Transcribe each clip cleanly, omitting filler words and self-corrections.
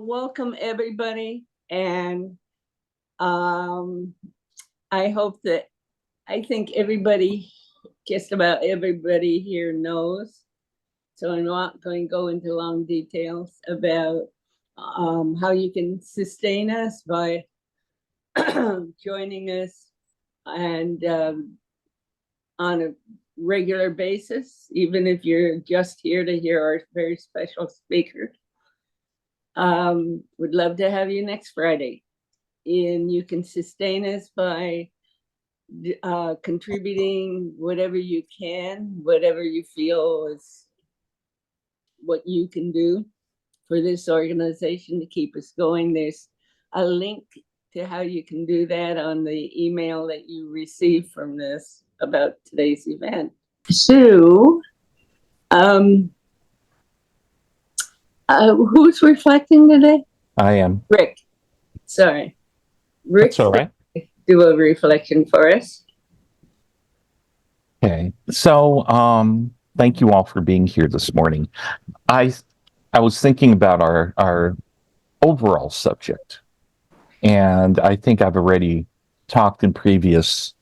welcome everybody, and I hope that I think everybody, just about everybody here knows. So I'm not going to go into long details about how you can sustain us by joining us and on a regular basis, even if you're just here to hear our very special speaker. Would love to have you next Friday. And you can sustain us by contributing whatever you can, whatever you feel is what you can do for this organization to keep us going. There's a link to how you can do that on the email that you received from this about today's event. So, who's reflecting today? I am. Rick. Sorry. Rick, that's all right. Do a reflection for us. Okay. So, thank you all for being here this morning. I was thinking about our overall subject, and I think I've already talked in previous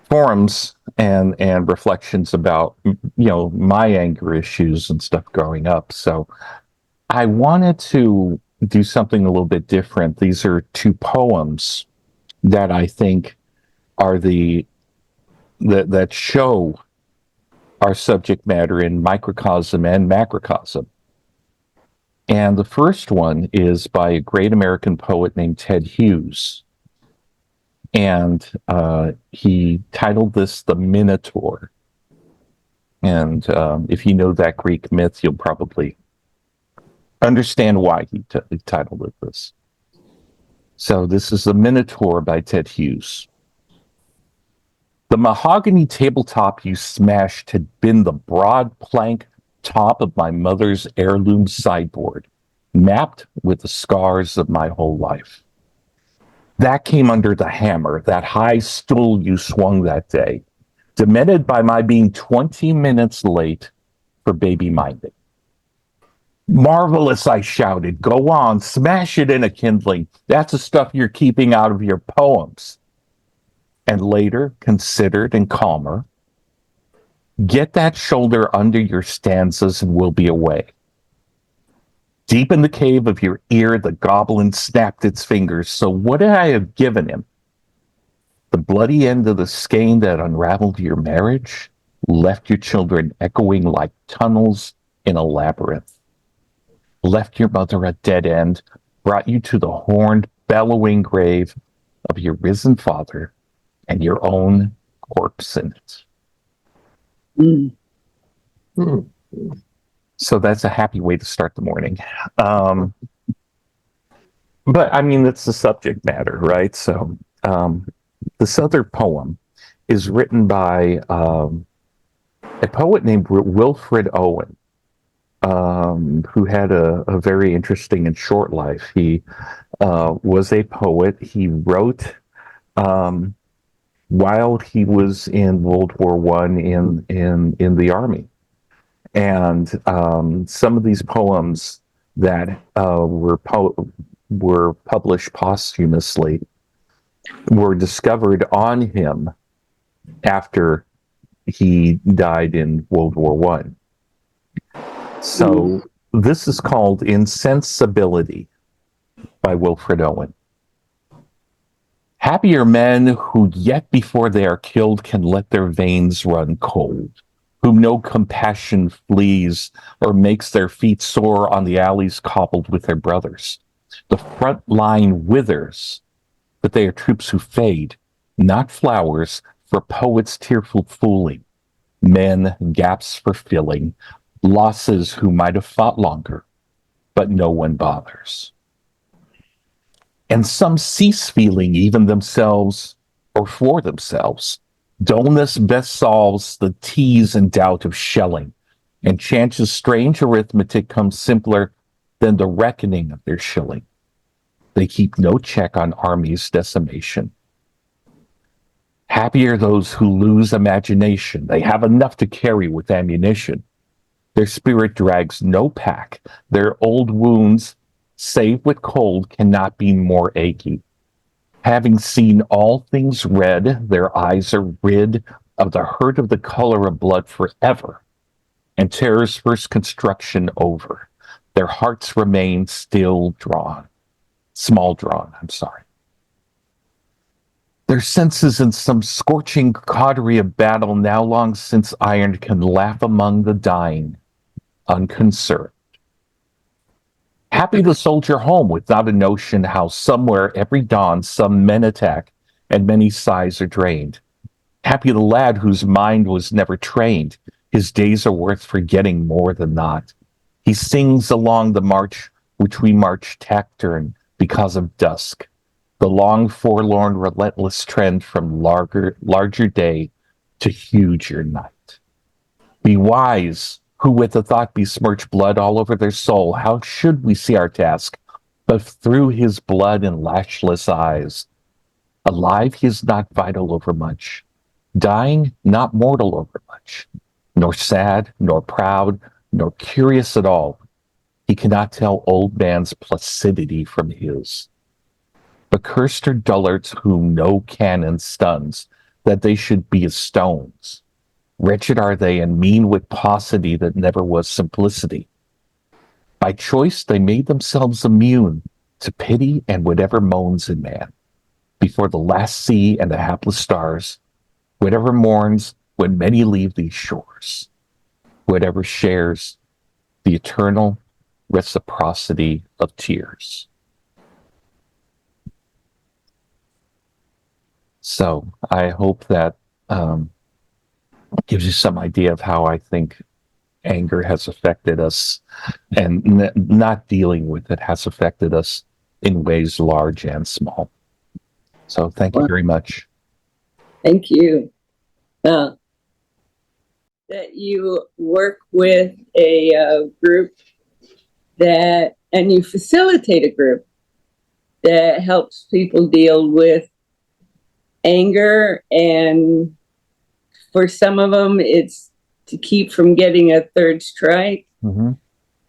forums and reflections about, my anger issues and stuff growing up. So I wanted to do something a little bit different. These are two poems that I think are that show our subject matter in microcosm and macrocosm. And the first one is by a great American poet named Ted Hughes. And he titled this The Minotaur. And if you know that Greek myth, you'll probably understand why he titled it this. So this is The Minotaur by Ted Hughes. The mahogany tabletop you smashed had been the broad plank top of my mother's heirloom sideboard, mapped with the scars of my whole life. That came under the hammer, that high stool you swung that day, demented by my being 20 minutes late for baby minding. Marvelous, I shouted. Go on, smash it in a kindling. That's the stuff you're keeping out of your poems. And later, considered and calmer, get that shoulder under your stanzas and we'll be away. Deep in the cave of your ear, the goblin snapped its fingers. So what did I have given him? The bloody end of the skein that unraveled your marriage, left your children echoing like tunnels in a labyrinth. Left your mother a dead end, brought you to the horned, bellowing grave of your risen father and your own corpse in it. So that's a happy way to start the morning. But I mean, it's the subject matter, right? So this other poem is written by a poet named Wilfred Owen, who had a very interesting and short life. He was a poet. He wrote while he was in World War I in the Army. And some of these poems that were published posthumously were discovered on him after he died in World War I. So this is called Insensibility by Wilfred Owen. Happier men who yet before they are killed can let their veins run cold, whom no compassion flees or makes their feet sore on the alleys cobbled with their brothers. The front line withers, but they are troops who fade, not flowers for poets' tearful fooling, men gaps for filling, losses who might have fought longer, but no one bothers. And some cease feeling even themselves or for themselves. Dullness best solves the tease and doubt of shelling, and chance's strange arithmetic comes simpler than the reckoning of their shilling. They keep no check on armies' decimation. Happy are those who lose imagination. They have enough to carry with ammunition. Their spirit drags no pack. Their old wounds save with cold, cannot be more achy. Having seen all things red, their eyes are rid of the hurt of the color of blood forever, and terror's first construction over. Their hearts remain still drawn, small drawn, I'm sorry. Their senses in some scorching cautery of battle now long since ironed can laugh among the dying, unconcerned. Happy the soldier home without a notion how somewhere every dawn some men attack and many sighs are drained. Happy the lad whose mind was never trained. His days are worth forgetting more than not. He sings along the march which we march taciturn because of dusk, the long forlorn relentless trend from larger day to huger night. Be wise, who with a thought besmirch blood all over their soul. How should we see our task but through his blood and lashless eyes? Alive he is not vital overmuch, dying not mortal overmuch, nor sad, nor proud, nor curious at all. He cannot tell old man's placidity from his. But cursed are dullards whom no cannon stuns, that they should be as stones. Wretched are they and mean with paucity that never was simplicity. By choice they made themselves immune to pity and whatever moans in man. Before the last sea and the hapless stars, whatever mourns when many leave these shores, whatever shares the eternal reciprocity of tears. So I hope that gives you some idea of how I think anger has affected us, and not dealing with it has affected us in ways large and small. So thank you very much. Thank you. That you work with a group that, and you facilitate a group that helps people deal with anger, and for some of them it's to keep from getting a third strike. Mm-hmm.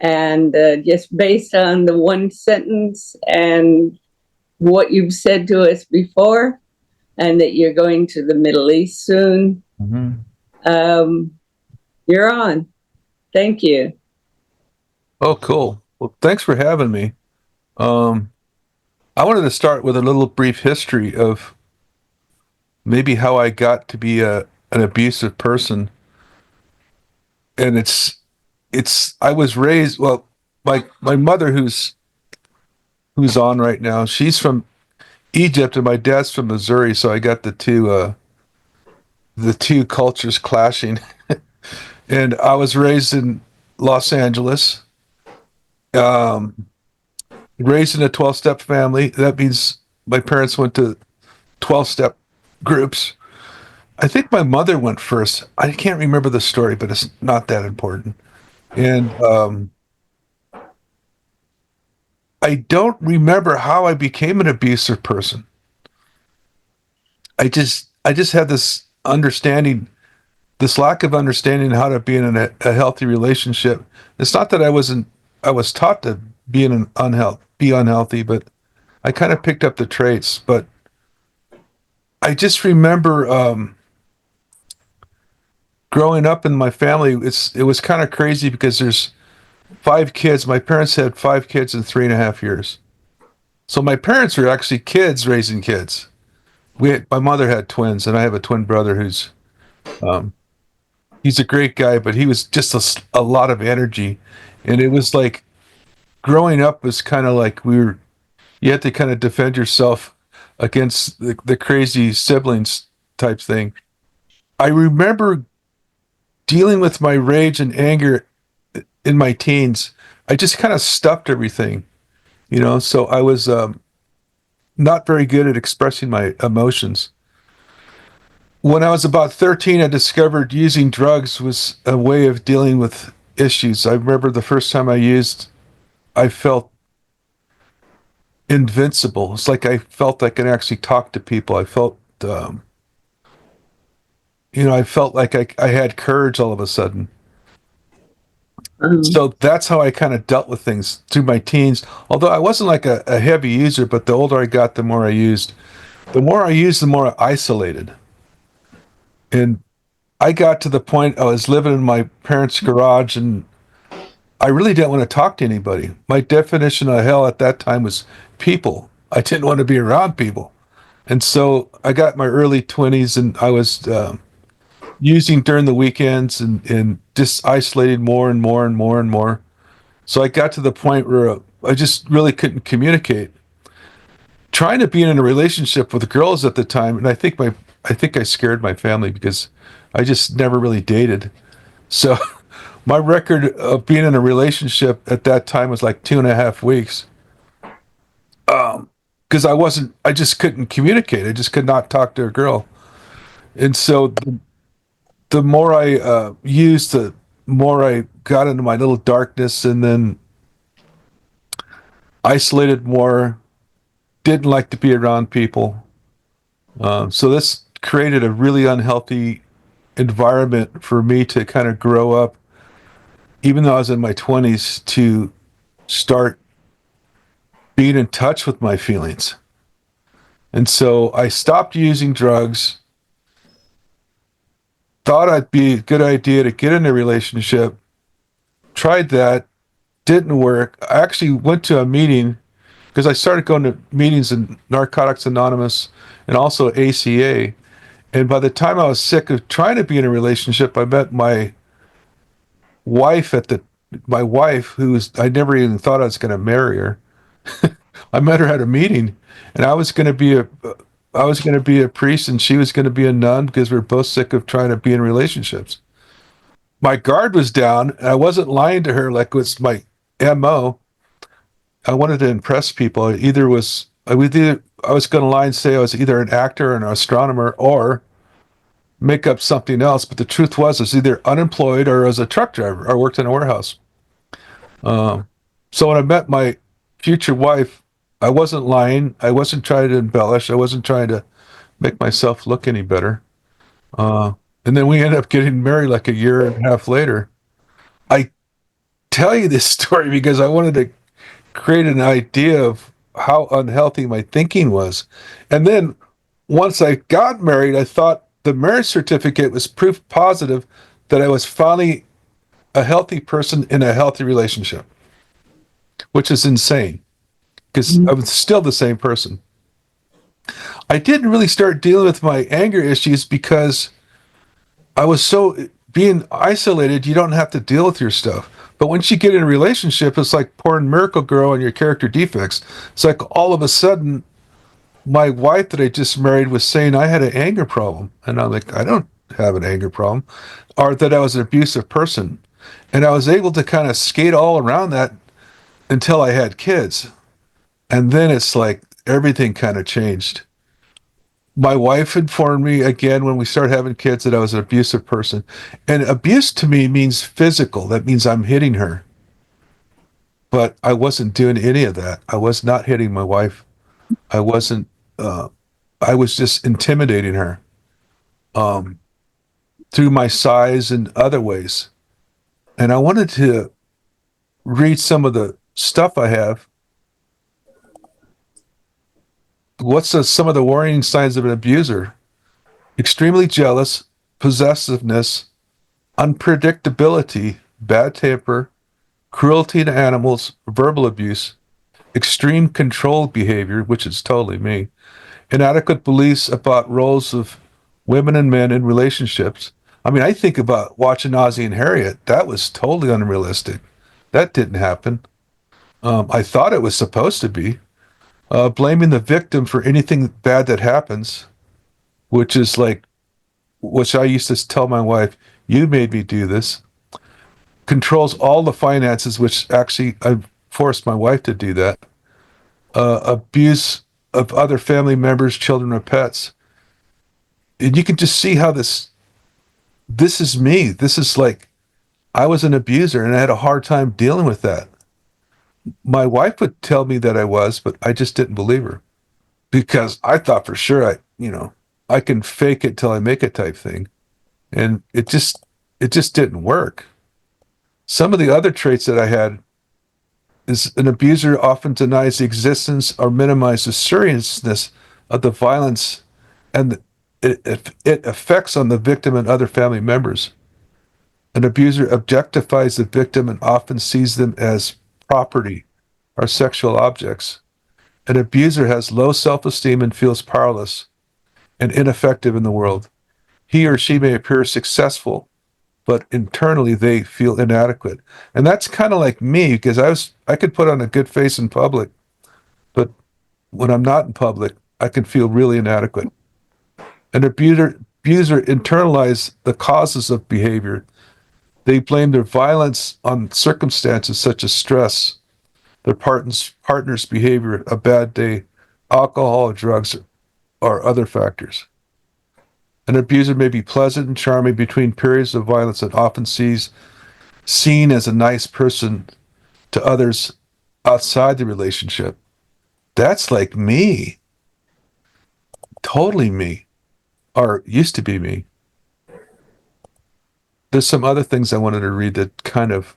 And just based on the one sentence and what you've said to us before, and that you're going to the Middle East soon, you're on. Thank you. Oh, cool. Well, thanks for having me. I wanted to start with a little brief history of maybe how I got to be an abusive person. And I was raised, well, my mother who's on right now, she's from Egypt and my dad's from Missouri, so I got the two cultures clashing. And I was raised in Los Angeles, raised in a 12-step family. That means my parents went to 12-step groups. I think my mother went first. I can't remember the story, but it's not that important. And I don't remember how I became an abusive person. I just had this understanding, this lack of understanding how to be in a healthy relationship. It's not that I was taught to be unhealthy, but I kind of picked up the traits. But I just remember growing up in my family, it was kind of crazy because there's 5 kids. My parents had 5 kids in 3.5 years. So my parents were actually kids raising kids. My mother had twins, and I have a twin brother who's he's a great guy, but he was just a lot of energy. And it was like growing up was kind of like you had to kind of defend yourself against the crazy siblings type thing. I remember dealing with my rage and anger in my teens. I just kind of stuffed everything, so I was not very good at expressing my emotions. When I was about 13, I discovered using drugs was a way of dealing with issues. I remember the first time I felt invincible. It's like I felt I could actually talk to people. I felt, I felt like I had courage all of a sudden. So that's how I kind of dealt with things through my teens. Although I wasn't like a heavy user, but the older I got, the more I used. The more I used, the more I isolated. And I got to the point I was living in my parents' garage and I really didn't want to talk to anybody. My definition of hell at that time was people. I didn't want to be around people. And so I got my early 20s and I was using during the weekends and just isolated more and more and more and more. So I got to the point where I just really couldn't communicate. Trying to be in a relationship with girls at the time, and I think I scared my family because I just never really dated. So my record of being in a relationship at that time was like 2.5 weeks. Because I just couldn't communicate. I just could not talk to a girl. And so the more I used, the more I got into my little darkness and then isolated more, didn't like to be around people. So this created a really unhealthy environment for me to kind of grow up, even though I was in my 20s, to start being in touch with my feelings. And so I stopped using drugs, thought it'd be a good idea to get in a relationship, tried that, didn't work. I actually went to a meeting because I started going to meetings in Narcotics Anonymous and also ACA. And by the time I was sick of trying to be in a relationship, I met my wife I never even thought I was going to marry her. I met her at a meeting and I was going to be a priest and she was going to be a nun because we are both sick of trying to be in relationships. My guard was down and I wasn't lying to her like it was my MO. I wanted to impress people. I was going to lie and say I was either an actor or an astronomer or make up something else. But the truth was I was either unemployed or as a truck driver or worked in a warehouse. So when I met my future wife, I wasn't lying. I wasn't trying to embellish. I wasn't trying to make myself look any better. And then we ended up getting married like a year and a half later. I tell you this story because I wanted to create an idea of how unhealthy my thinking was. And then once I got married, I thought the marriage certificate was proof positive that I was finally a healthy person in a healthy relationship, which is insane because I was still the same person. I didn't really start dealing with my anger issues because I was so being isolated, you don't have to deal with your stuff. But once you get in a relationship, it's like pouring Miracle Girl on your character defects. It's like all of a sudden, my wife that I just married was saying I had an anger problem. And I'm like, I don't have an anger problem. Or that I was an abusive person. And I was able to kind of skate all around that until I had kids. And then it's like everything kind of changed. My wife informed me again when we started having kids that I was an abusive person. And abuse to me means physical. That means I'm hitting her. But I wasn't doing any of that. I was not hitting my wife. I wasn't, I was just intimidating her through my size and other ways. And I wanted to read some of the stuff I have. Some of the warning signs of an abuser? Extremely jealous, possessiveness, unpredictability, bad temper, cruelty to animals, verbal abuse, extreme control behavior, which is totally me, inadequate beliefs about roles of women and men in relationships. I mean, I think about watching Ozzie and Harriet. That was totally unrealistic. That didn't happen. I thought it was supposed to be. Blaming the victim for anything bad that happens, which I used to tell my wife, you made me do this. Controls all the finances, which actually I forced my wife to do that. Abuse of other family members, children, or pets. And you can just see how this is me. This is like, I was an abuser and I had a hard time dealing with that. My wife would tell me that I was, but I just didn't believe her because I thought for sure I can fake it till I make it type thing. And it just didn't work. Some of the other traits that I had is an abuser often denies the existence or minimizes the seriousness of the violence and it affects on the victim and other family members. An abuser objectifies the victim and often sees them as property or sexual objects. An abuser has low self-esteem and feels powerless and ineffective in the world. He or she may appear successful, but internally they feel inadequate. And that's kind of like me, because I could put on a good face in public, but when I'm not in public, I can feel really inadequate. An abuser internalize the causes of behavior. They blame their violence on circumstances such as stress, their partner's behavior, a bad day, alcohol, drugs, or other factors. An abuser may be pleasant and charming between periods of violence and often seen as a nice person to others outside the relationship. That's like me. Totally me. Or used to be me. There's some other things I wanted to read that kind of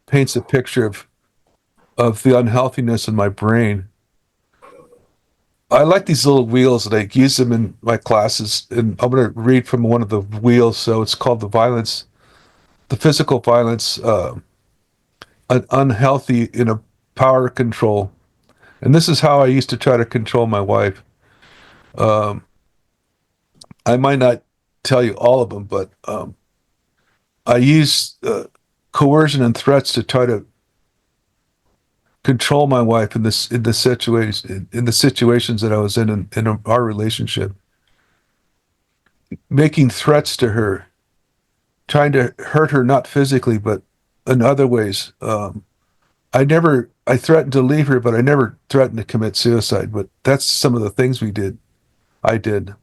paints a picture of the unhealthiness in my brain. I like these little wheels, and I use them in my classes. And I'm going to read from one of the wheels. So it's called the physical violence, unhealthy in a power control. And this is how I used to try to control my wife. I might not tell you all of them, but I used coercion and threats to try to control my wife in the situations that I was in our relationship, making threats to her, trying to hurt her, not physically but in other ways. I threatened to leave her, but I never threatened to commit suicide. But that's some of the things I did.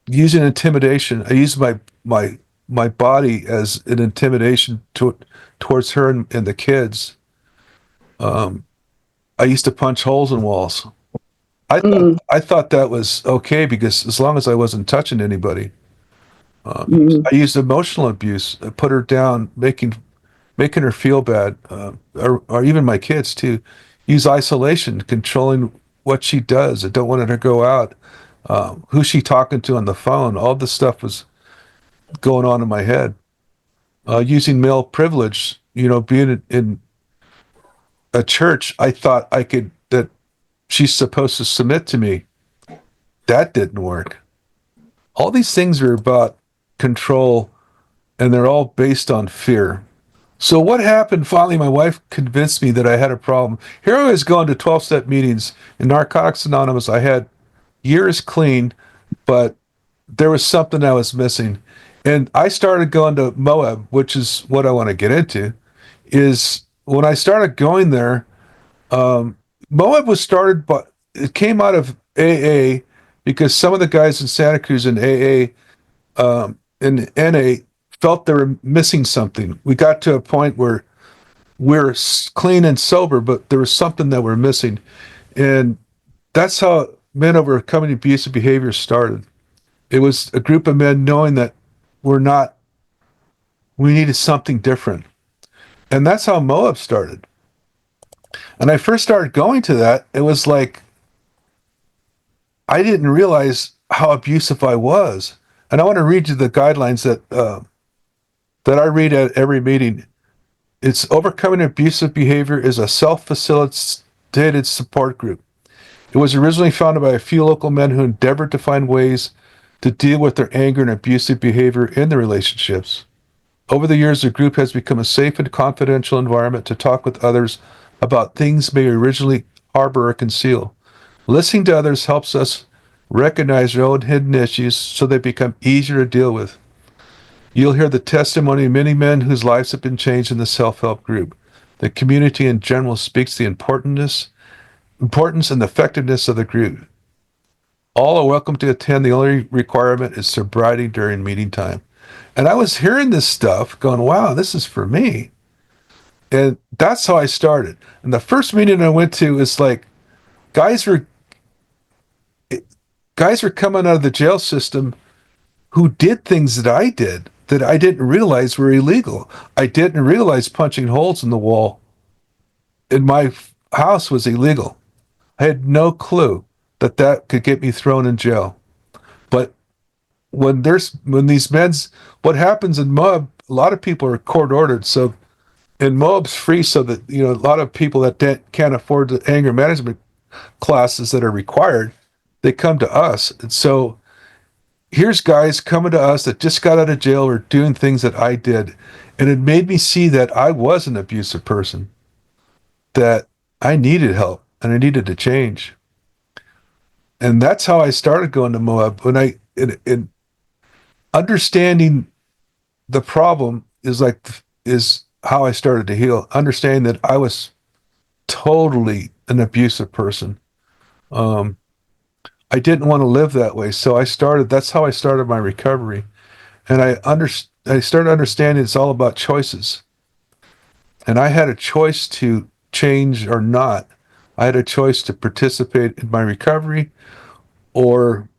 Using intimidation, I used my body as an intimidation towards her and the kids. I used to punch holes in walls. I thought that was okay because as long as I wasn't touching anybody. I used emotional abuse. I put her down, making her feel bad, or even my kids too. Use isolation, controlling what she does. I don't want her to go out. Who's she talking to on the phone? All this stuff was going on in my head. Using male privilege, being in a church, I thought that she's supposed to submit to me. That didn't work. All these things are about control, and they're all based on fear. So what happened? Finally, my wife convinced me that I had a problem. Here I was going to 12-step meetings in Narcotics Anonymous. I had years clean, but there was something I was missing. And I started going to Moab, which is what I want to get into, is when I started going there, Moab was started, but it came out of AA because some of the guys in Santa Cruz in AA and NA felt they were missing something. We got to a point where we're clean and sober, but there was something that we're missing. And that's how Men Overcoming Abusive Behavior started. It was a group of men knowing that we needed something different. And that's how Moab started. And I first started going to that, it was like, I didn't realize how abusive I was. And I want to read you the guidelines that I read at every meeting. It's Overcoming Abusive Behavior is a self-facilitated support group. It was originally founded by a few local men who endeavored to find ways to deal with their anger and abusive behavior in their relationships. Over the years, the group has become a safe and confidential environment to talk with others about things they originally harbor or conceal. Listening to others helps us recognize our own hidden issues so they become easier to deal with. You'll hear the testimony of many men whose lives have been changed in the self-help group. The community in general speaks the importance and effectiveness of the group. All are welcome to attend. The only requirement is sobriety during meeting time. And I was hearing this stuff going, wow, this is for me. And that's how I started. And the first meeting I went to is like, guys were coming out of the jail system who did things that I did that I didn't realize were illegal. I didn't realize punching holes in the wall in my house was illegal. I had no clue that that could get me thrown in jail. But when these men's, what happens in Moab, a lot of people are court ordered. So, and Moab's free, so that, you know, a lot of people that can't afford the anger management classes that are required, they come to us. And so here's guys coming to us that just got out of jail or doing things that I did. And it made me see that I was an abusive person, that I needed help and I needed to change. And that's how I started going to Moab. When in understanding the problem is how I started to heal. Understanding that I was totally an abusive person. I didn't want to live that way. So that's how I started my recovery. And I started understanding it's all about choices. And I had a choice to change or not. I had a choice to participate in my recovery or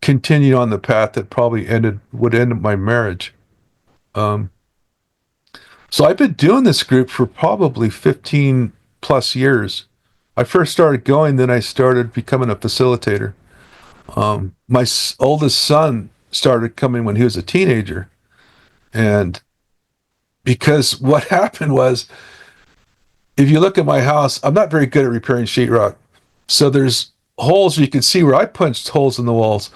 continue on the path that probably would end my marriage. So I've been doing this group for probably 15 plus years. I first started going, then I started becoming a facilitator. My oldest son started coming when he was a teenager. And because what happened was, if you look at my house, I'm not very good at repairing sheetrock. So there's holes you can see where I punched holes in the walls.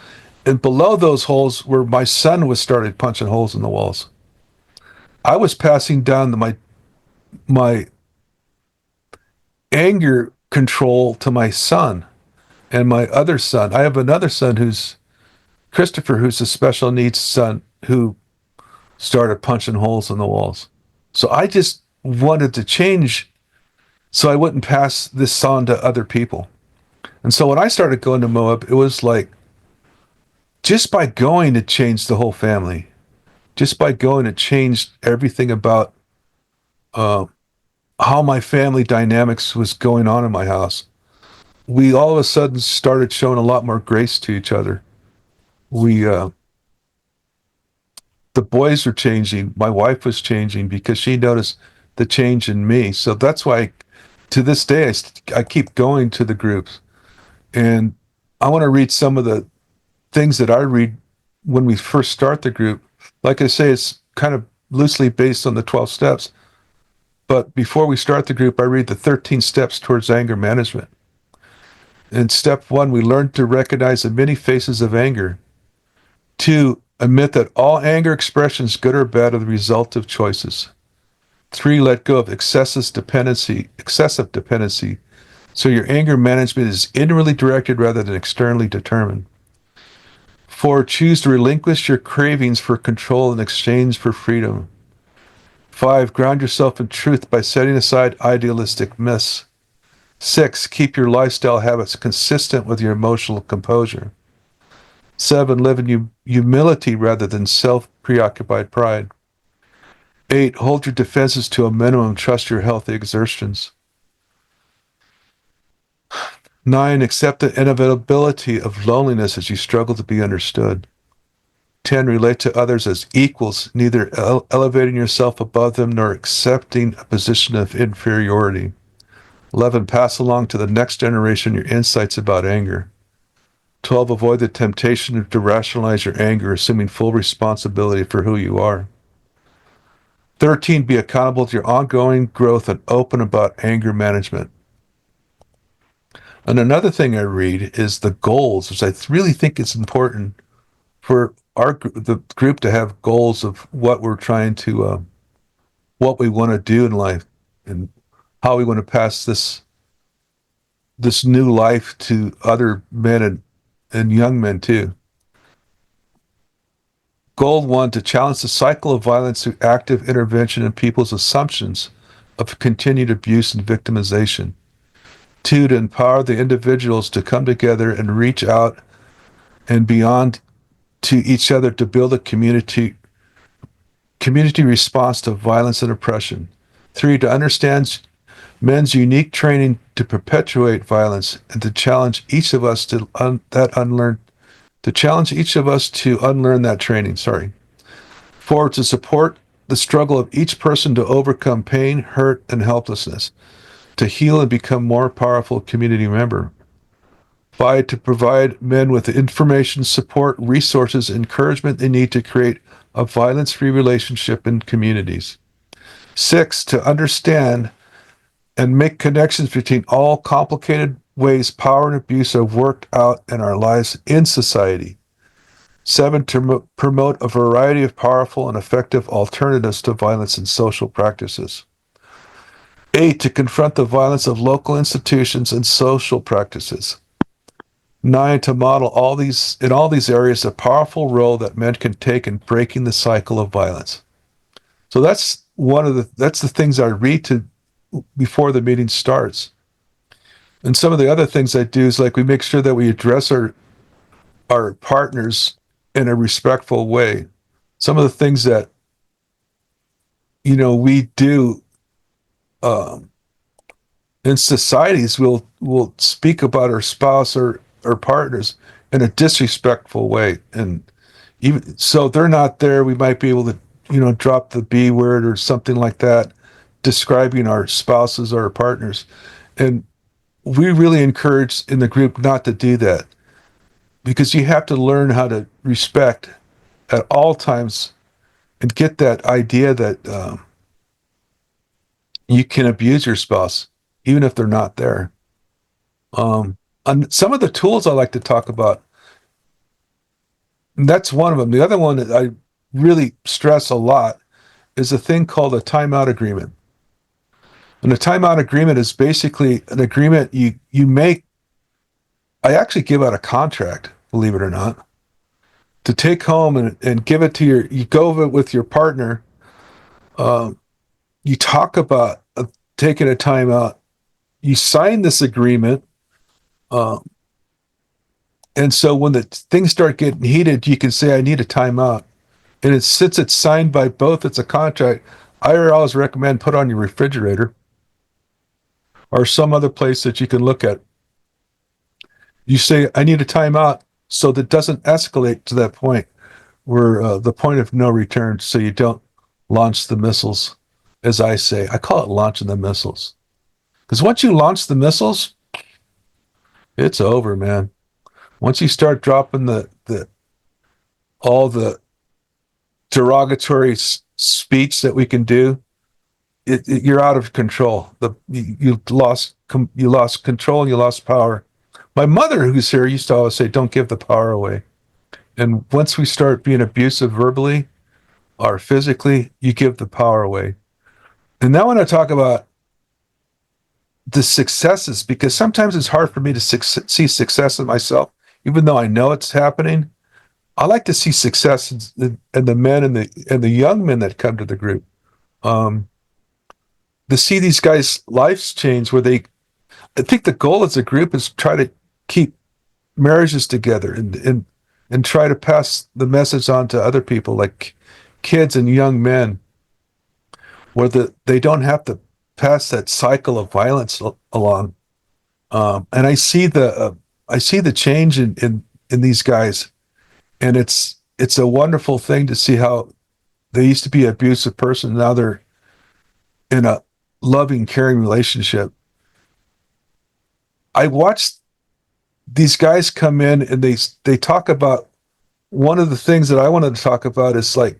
And below those holes where my son started punching holes in the walls. I was passing down my anger control to my son and my other son. I have another son who's Christopher, who's a special needs son who started punching holes in the walls. So I just wanted to change so I wouldn't pass this on to other people. And so when I started going to Moab, it was like, just by going, it changed the whole family. Just by going, it changed everything about how my family dynamics was going on in my house. We all of a sudden started showing a lot more grace to each other. The boys were changing. My wife was changing because she noticed the change in me. So that's why, to this day, I keep going to the groups. And I want to read some of the things that I read when we first start the group. Like I say, it's kind of loosely based on the 12 steps. But before we start the group, I read the 13 steps towards anger management. In step 1, we learn to recognize the many faces of anger. 2, admit that all anger expressions, good or bad, are the result of choices. 3, let go of excessive dependency. So your anger management is inwardly directed rather than externally determined. 4, choose to relinquish your cravings for control in exchange for freedom. 5, ground yourself in truth by setting aside idealistic myths. 6, keep your lifestyle habits consistent with your emotional composure. 7, live in humility rather than self-preoccupied pride. 8, hold your defenses to a minimum, trust your healthy exertions. 9, accept the inevitability of loneliness as you struggle to be understood. 10, relate to others as equals, neither elevating yourself above them nor accepting a position of inferiority. 11, pass along to the next generation your insights about anger. 12, avoid the temptation to rationalize your anger, assuming full responsibility for who you are. 13, be accountable to your ongoing growth and open about anger management. And another thing I read is the goals, which I really think it's important for the group to have goals of what we're trying to, what we want to do in life and how we want to pass this new life to other men and young men too. Goal 1, to challenge the cycle of violence through active intervention in people's assumptions of continued abuse and victimization. 2, to empower the individuals to come together and reach out and beyond to each other to build a community response to violence and oppression. 3, to understand men's unique training to perpetuate violence and to challenge each of us to that unlearned to challenge each of us to unlearn that training. 4, to support the struggle of each person to overcome pain, hurt, and helplessness, to heal and become more powerful community member. 5, to provide men with the information, support, resources, encouragement they need to create a violence-free relationship in communities. 6, to understand and make connections between all complicated ways power and abuse are worked out in our lives in society. 7, to promote a variety of powerful and effective alternatives to violence and social practices. 8, to confront the violence of local institutions and social practices. 9, to model in all these areas a powerful role that men can take in breaking the cycle of violence. So that's the things I read before the meeting starts. And some of the other things I do is like we make sure that we address our partners in a respectful way. Some of the things that we do in societies, we'll speak about our spouse or partners in a disrespectful way, and even so they're not there, we might be able to drop the B word or something like that, describing our spouses or our partners. And we really encourage in the group not to do that, because you have to learn how to respect at all times and get that idea that you can abuse your spouse even if they're not there. And some of the tools I like to talk about, that's one of them. The other one that I really stress a lot is a thing called a timeout agreement. And a timeout agreement is basically an agreement you make. I actually give out a contract, believe it or not, to take home and give it to you go over it with your partner. You talk about taking a timeout. You sign this agreement. And so when the things start getting heated, you can say, I need a timeout. And since it's signed by both, it's a contract. I always recommend put on your refrigerator or some other place that you can look at. You say, I need a timeout, so that doesn't escalate to that point where the point of no return, so you don't launch the missiles, as I say. I call it launching the missiles. Because once you launch the missiles, it's over, man. Once you start dropping all the derogatory speech that we can do, you're out of control. You lost control and you lost power. My mother, who's here, used to always say, "Don't give the power away." And once we start being abusive verbally or physically, you give the power away. And now when I talk about the successes, because sometimes it's hard for me to see success in myself, even though I know it's happening. I like to see success in the men and the young men that come to the group. To see these guys' lives change, I think the goal as a group is try to keep marriages together and try to pass the message on to other people, like kids and young men, where they don't have to pass that cycle of violence along. And I see the change in these guys, and it's a wonderful thing to see how they used to be an abusive person, now they're in a loving, caring relationship. I watched these guys come in and they talk about, one of the things that I wanted to talk about is like,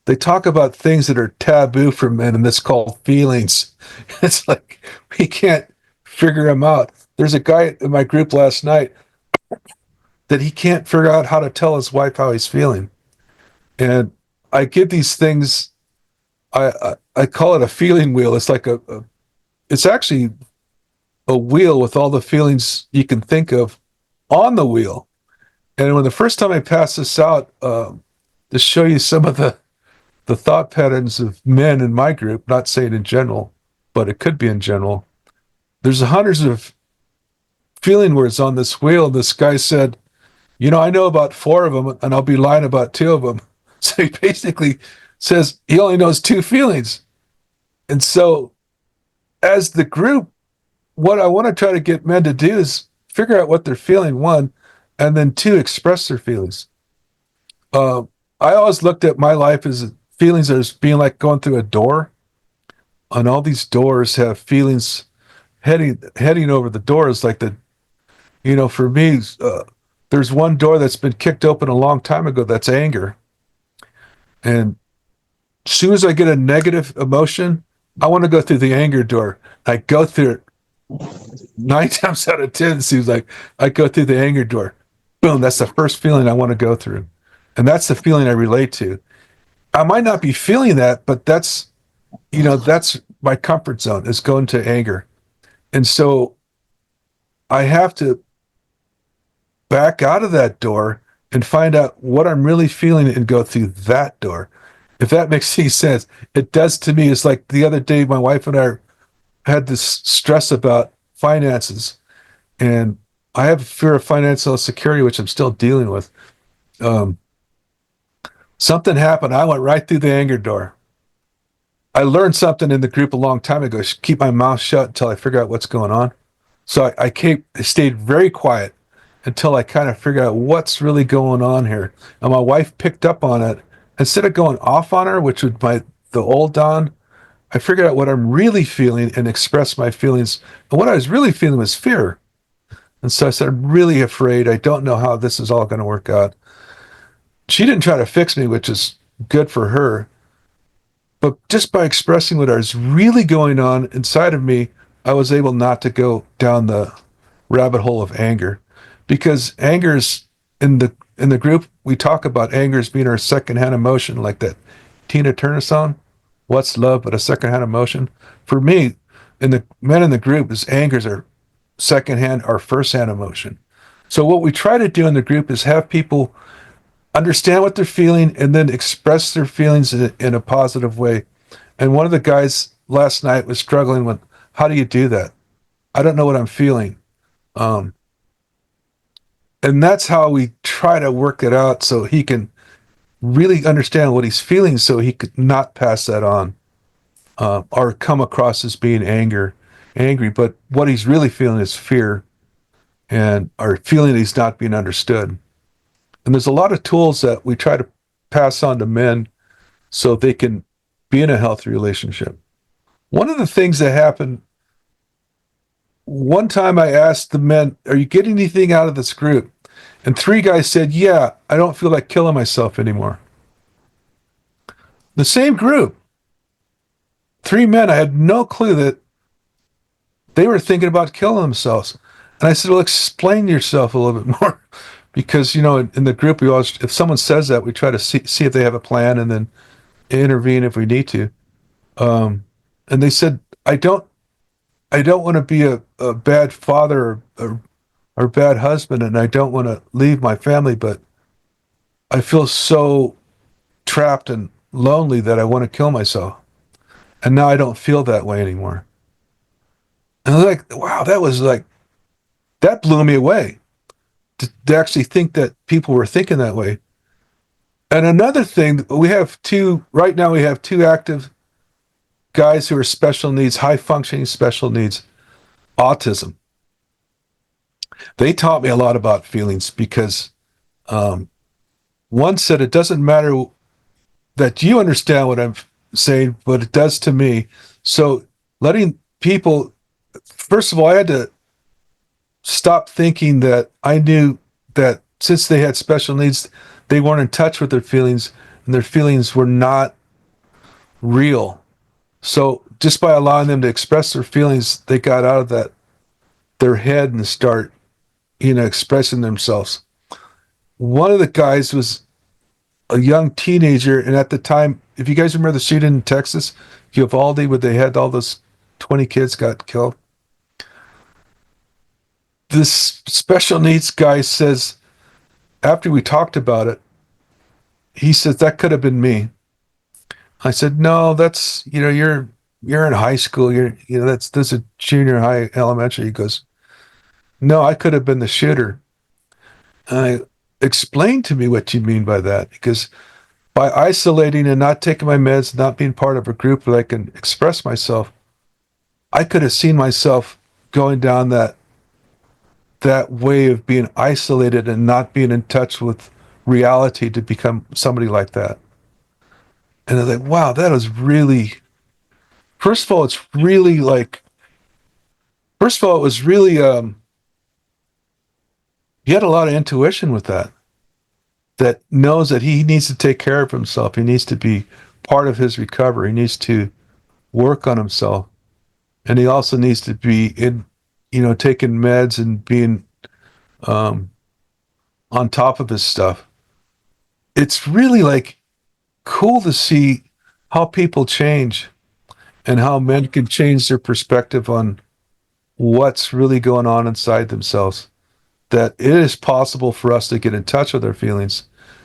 they talk about things that are taboo for men, and it's called feelings. It's like, we can't figure them out. There's a guy in my group last night that he can't figure out how to tell his wife how he's feeling. And I give these things, I call it a feeling wheel. It's like it's actually a wheel with all the feelings you can think of on the wheel. And when the first time I passed this out, to show you some of the thought patterns of men in my group, not saying in general, but it could be in general, there's hundreds of feeling words on this wheel. This guy said, I know about 4 of them, and I'll be lying about 2 of them. So he basically says he only knows 2 feelings. And so as the group, what I want to try to get men to do is figure out what they're feeling, one, and then two, express their feelings. I always looked at my life as feelings as being like going through a door, and all these doors have feelings heading over the doors. Like for me, there's one door that's been kicked open a long time ago. That's anger, and as soon as I get a negative emotion, I want to go through the anger door. I go through it 9 times out of 10. It seems like I go through the anger door. Boom, that's the first feeling I want to go through. And that's the feeling I relate to. I might not be feeling that, but that's my comfort zone is going to anger. And so I have to back out of that door and find out what I'm really feeling and go through that door. If that makes any sense. It does to me. It's like the other day, my wife and I had this stress about finances, and I have a fear of financial insecurity, which I'm still dealing with. Something happened. I went right through the anger door. I learned something in the group a long time ago. Keep my mouth shut until I figure out what's going on. So I stayed very quiet until I kind of figured out what's really going on here. And my wife picked up on it. Instead of going off on her, which would the old Don, I figured out what I'm really feeling and expressed my feelings. And what I was really feeling was fear. And so I said, I'm really afraid. I don't know how this is all going to work out. She didn't try to fix me, which is good for her. But just by expressing what is really going on inside of me, I was able not to go down the rabbit hole of anger. Because anger is, in the group, we talk about anger as being our secondhand emotion, like that Tina Turner song, What's Love But a Secondhand Emotion? For me, in the men in the group, is anger is our secondhand or firsthand emotion. So what we try to do in the group is have people understand what they're feeling and then express their feelings in a positive way. And one of the guys last night was struggling with, how do you do that? I don't know what I'm feeling. And that's how we try to work it out so he can really understand what he's feeling so he could not pass that on or come across as being angry. But what he's really feeling is fear and or feeling he's not being understood. And there's a lot of tools that we try to pass on to men so they can be in a healthy relationship. One of the things that happened, one time I asked the men, are you getting anything out of this group? And 3 guys said, yeah, I don't feel like killing myself anymore. The same group, 3 men, I had no clue that they were thinking about killing themselves. And I said, well, explain yourself a little bit more. Because, in the group, we always, if someone says that, we try to see if they have a plan and then intervene if we need to. And they said, I don't want to be a bad father or bad husband, and I don't want to leave my family, but I feel so trapped and lonely that I want to kill myself. And now I don't feel that way anymore. And I was like, wow, that blew me away. To actually think that people were thinking that way. And another thing, right now we have 2 active guys who are special needs, high functioning special needs, autism. They taught me a lot about feelings because one said, it doesn't matter that you understand what I'm saying, but it does to me. So letting people, first of all, I had to stop thinking that I knew that since they had special needs, they weren't in touch with their feelings and their feelings were not real. So just by allowing them to express their feelings, they got out of their head and start, expressing themselves. One of the guys was a young teenager, and at the time, if you guys remember the shooting in Texas, Uvalde, where they had all those 20 kids got killed. This special needs guy says, after we talked about it, he says, that could have been me. I said, no, that's, you're in high school. This is junior high, elementary. He goes, no, I could have been the shooter. And I explained to me what you mean by that, because by isolating and not taking my meds, not being part of a group where I can express myself, I could have seen myself going down that that way of being isolated and not being in touch with reality to become somebody like that. And I was like, wow, that is really, first of all, it's really like, first of all, it was really, he had a lot of intuition with that, that knows that he needs to take care of himself. He needs to be part of his recovery. He needs to work on himself. And he also needs to be in, taking meds and being on top of his stuff. It's really like cool to see how people change and how men can change their perspective on what's really going on inside themselves. That it is possible for us to get in touch with our feelings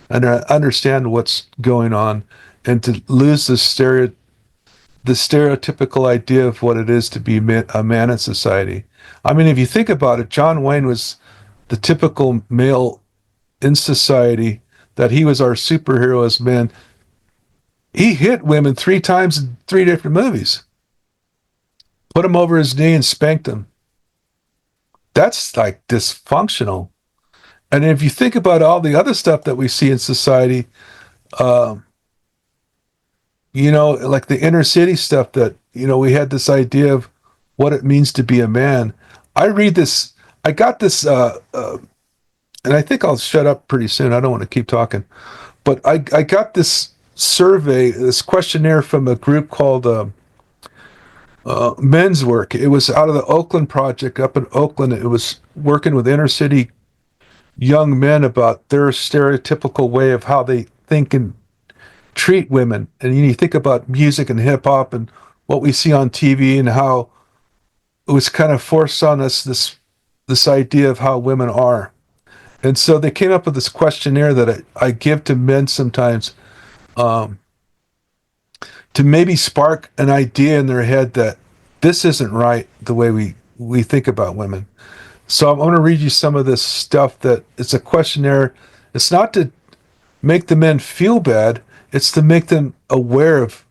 and understand what's going on and to lose the stereotypical idea of what it is to be a man in society. I mean, if you think about it, John Wayne was the typical male in society, that he was our superhero as men. He hit women 3 times in 3 different movies. Put him over his knee and spanked him. That's like dysfunctional. And if you think about all the other stuff that we see in society, like the inner city stuff that, we had this idea of what it means to be a man. I got this, and I think I'll shut up pretty soon. I don't want to keep talking. But I got this survey, this questionnaire from a group called Men's Work. It was out of the Oakland Project up in Oakland. It was working with inner city young men about their stereotypical way of how they think and treat women. And you think about music and hip hop and what we see on TV and how it was kind of forced on us this idea of how women are. And so they came up with this questionnaire that I give to men sometimes to maybe spark an idea in their head that this isn't right the way we think about women. So I'm going to read you some of this stuff that it's a questionnaire. It's not to make the men feel bad. It's to make them aware of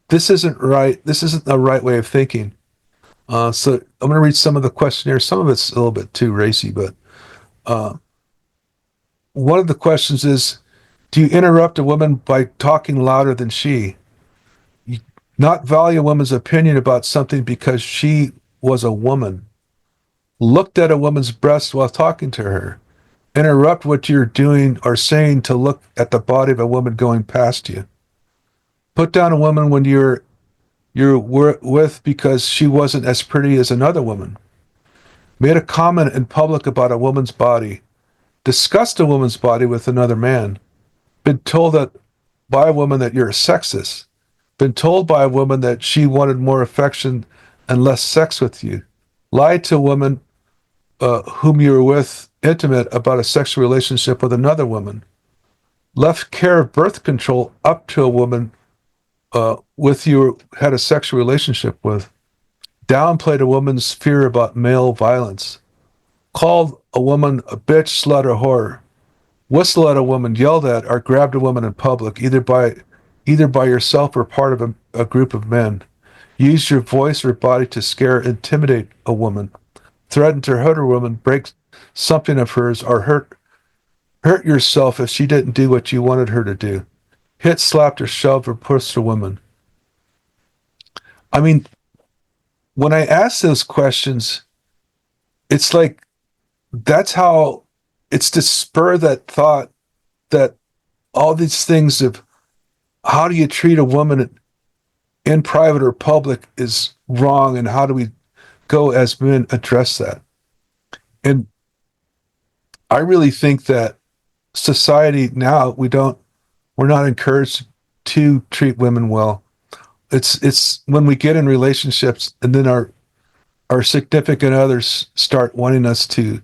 this isn't right. This isn't the right way of thinking. So I'm going to read some of the questionnaire. Some of it's a little bit too racy, but one of the questions is, do you interrupt a woman by talking louder than she? You not value a woman's opinion about something because she was a woman. Looked at a woman's breast while talking to her. Interrupt what you're doing or saying to look at the body of a woman going past you. Put down a woman when you're with because she wasn't as pretty as another woman. Made a comment in public about a woman's body. Discussed a woman's body with another man. Been told that by a woman that you're a sexist. Been told by a woman that she wanted more affection and less sex with you. Lied to a woman whom you were with intimate about a sexual relationship with another woman. Left care of birth control up to a woman with you had a sexual relationship with. Downplayed a woman's fear about male violence. Called a woman a bitch, slut, or whore. Whistled at a woman, yelled at, or grabbed a woman in public, either by yourself or part of a group of men. Used your voice or body to scare, intimidate a woman. Threatened to hurt a woman, break something of hers, or hurt yourself if she didn't do what you wanted her to do. Hit, slapped, or shoved, or pushed a woman. I mean, when I ask those questions, it's like, that's how, it's to spur that thought that all these things of how do you treat a woman in private or public is wrong, and how do we go as men address that? And I really think that society now, we're not encouraged to treat women well. It's when we get in relationships and then our significant others start wanting us to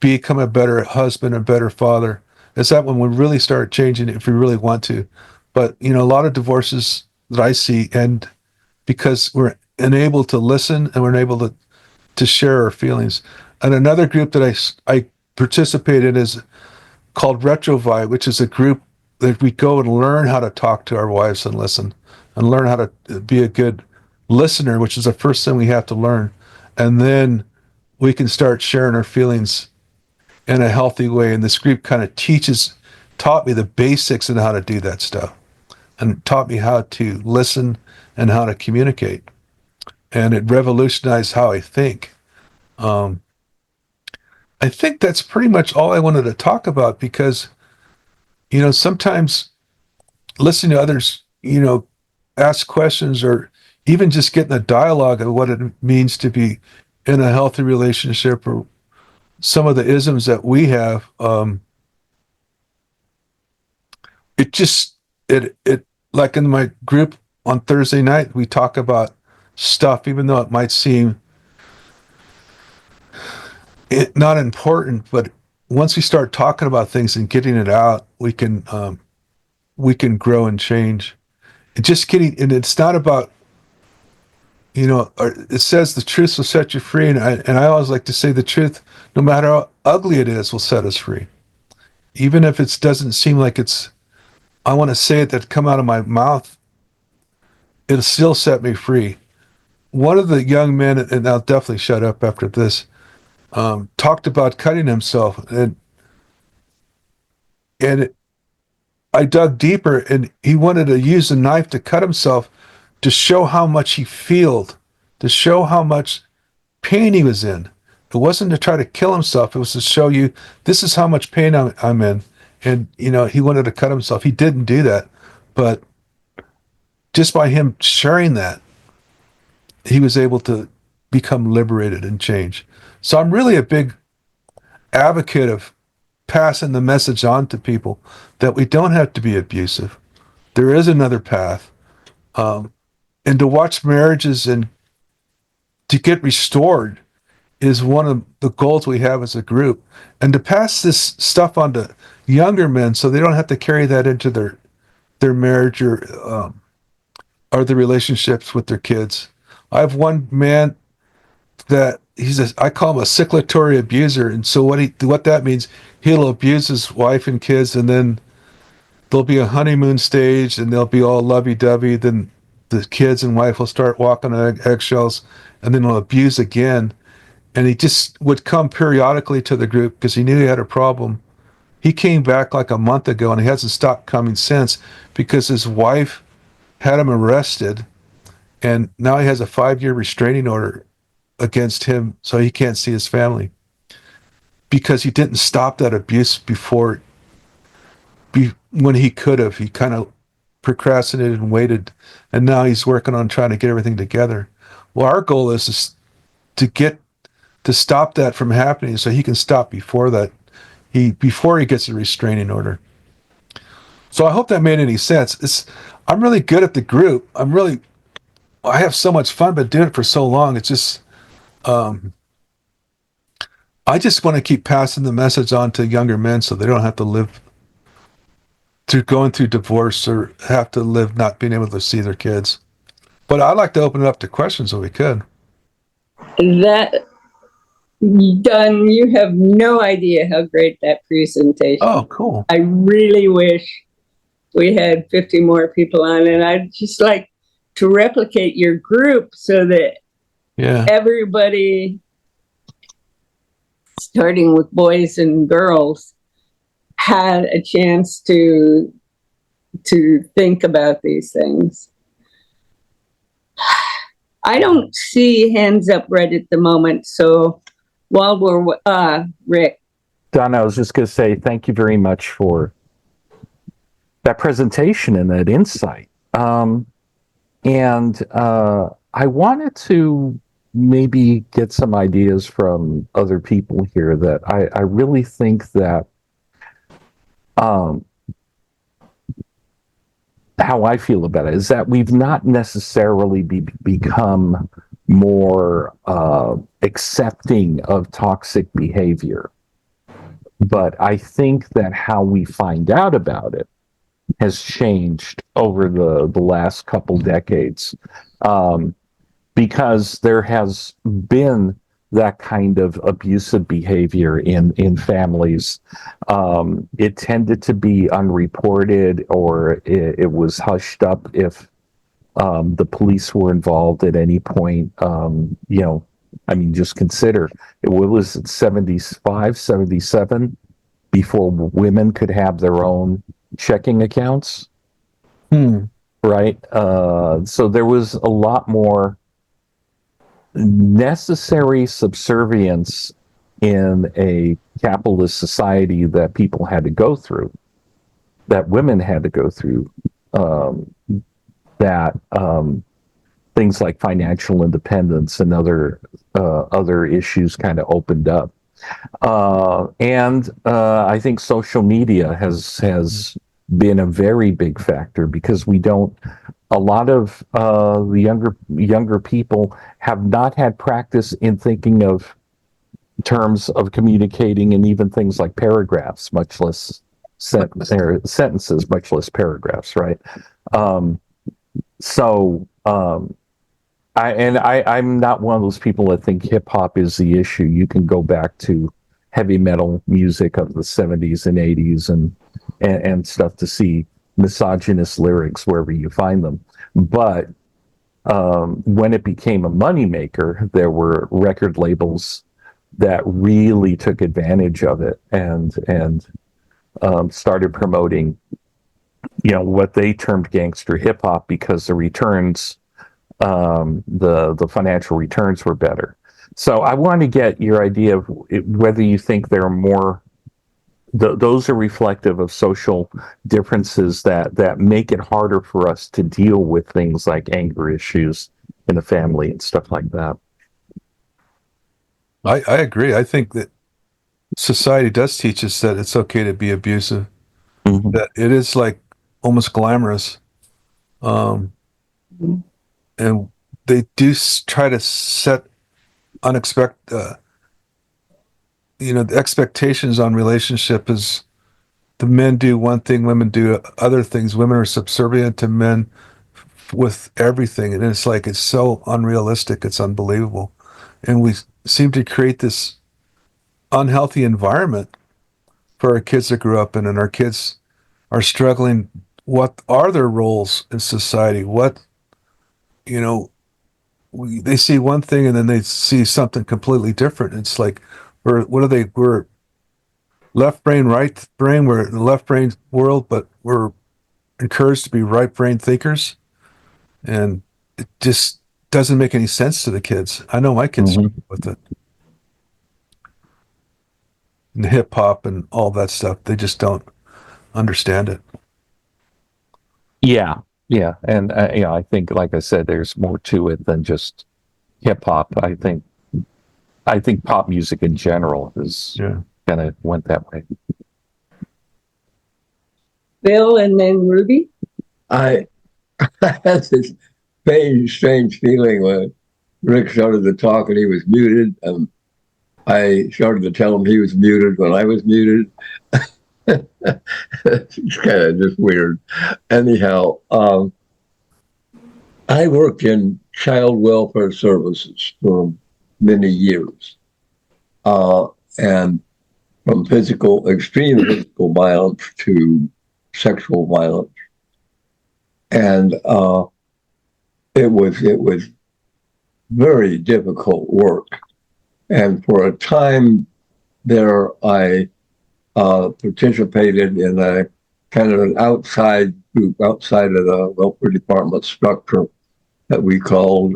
become a better husband, a better father. Is that when we really start changing if we really want to? But a lot of divorces that I see end because we're unable to listen and we're unable to share our feelings. And another group that I participate in is called Retrovi, which is a group that we go and learn how to talk to our wives and listen, and learn how to be a good listener, which is the first thing we have to learn. And then we can start sharing our feelings in a healthy way. And this group kind of taught me the basics on how to do that stuff, and taught me how to listen and how to communicate. And it revolutionized how I think. I think that's pretty much all I wanted to talk about, because, sometimes listening to others, ask questions, or even just getting a dialogue of what it means to be in a healthy relationship, or some of the isms that we have, it like in my group on Thursday night, we talk about stuff, even though it might seem not important, but once we start talking about things and getting it out, we can grow and change. And it's not about, it says the truth will set you free, and I always like to say the truth, no matter how ugly it is, will set us free. Even if it doesn't seem like I want to say it, that come out of my mouth, it'll still set me free. One of the young men, and I'll definitely shut up after this, talked about cutting himself, and I dug deeper, and he wanted to use a knife to cut himself to show how much he felt, to show how much pain he was in. It wasn't to try to kill himself. It was to show you, this is how much pain I'm in. And, he wanted to cut himself. He didn't do that. But just by him sharing that, he was able to become liberated and change. So I'm really a big advocate of passing the message on to people that we don't have to be abusive. There is another path. And to watch marriages and to get restored is one of the goals we have as a group. And to pass this stuff on to younger men so they don't have to carry that into their marriage or the relationships with their kids. I have one man that I call him a cyclatory abuser. And so what that means, he'll abuse his wife and kids, and then there'll be a honeymoon stage and they'll be all lovey-dovey. Then the kids and wife will start walking on eggshells, and then he'll abuse again. And he just would come periodically to the group because he knew he had a problem. He came back like a month ago, and he hasn't stopped coming since, because his wife had him arrested, and now he has a 5-year restraining order against him, so he can't see his family, because he didn't stop that abuse when he could have. He kind of procrastinated and waited, and now he's working on trying to get everything together. Well, our goal is to stop that from happening, so he can stop before he gets a restraining order. So I hope that made any sense. I'm really good at the group. I have so much fun, but doing it for so long, it's just, I just want to keep passing the message on to younger men so they don't have to live through going through divorce or have to live not being able to see their kids. But I'd like to open it up to questions if we could. That done, you have no idea how great that presentation. Oh, cool. I really wish we had 50 more people on, and I'd just like to replicate your group so that everybody, starting with boys and girls, had a chance to think about these things. I don't see hands up right at the moment, so while we're Rick. Don, I was just going to say thank you very much for that presentation and that insight. And I wanted to maybe get some ideas from other people here that I really think that how I feel about it is that we've not necessarily become more accepting of toxic behavior. But I think that how we find out about it has changed over the last couple decades, because there has been that kind of abusive behavior in families. It tended to be unreported, or it was hushed up if the police were involved at any point. I mean, just consider it was 75, 77 before women could have their own checking accounts, right? So there was a lot more necessary subservience in a capitalist society that people had to go through, that women had to go through, that things like financial independence and other issues kind of opened up. And I think social media has been a very big factor because a lot of the younger people have not had practice in thinking of terms of communicating and even things like paragraphs, much less sentences, much less paragraphs, right? So I'm not one of those people that think hip hop is the issue. You can go back to heavy metal music of the 70s and 80s and stuff to see misogynist lyrics wherever you find them. But when it became a moneymaker, there were record labels that really took advantage of it and started promoting, what they termed gangster hip hop because the returns, the financial returns were better. So I want to get your idea of whether you think there are more. Those are reflective of social differences that make it harder for us to deal with things like anger issues in the family and stuff like that. I agree. I think that society does teach us that it's okay to be abusive. Mm-hmm. That it is like almost glamorous. And they do try to set unexpected, the expectations on relationship is the men do one thing, women do other things. Women are subservient to men with everything. And it's so unrealistic. It's unbelievable. And we seem to create this unhealthy environment for our kids that grew up in, and our kids are struggling. What are their roles in society? They see one thing and then they see something completely different. It's like, we're left brain, right brain. We're in the left brain world, but we're encouraged to be right brain thinkers. And it just doesn't make any sense to the kids. I know my kids struggle with it. And hip hop and all that stuff, they just don't understand it. Yeah, and I think, like I said, there's more to it than just hip hop. I think pop music in general is kind of went that way. Bill and then Ruby. I had this strange feeling when Rick started to talk and he was muted. I started to tell him he was muted when I was muted. It's kind of just weird. Anyhow, I worked in child welfare services for many years. And from extreme physical violence to sexual violence. And it was very difficult work. And for a time there, I participated in a kind of an outside group, outside of the welfare department structure that we called,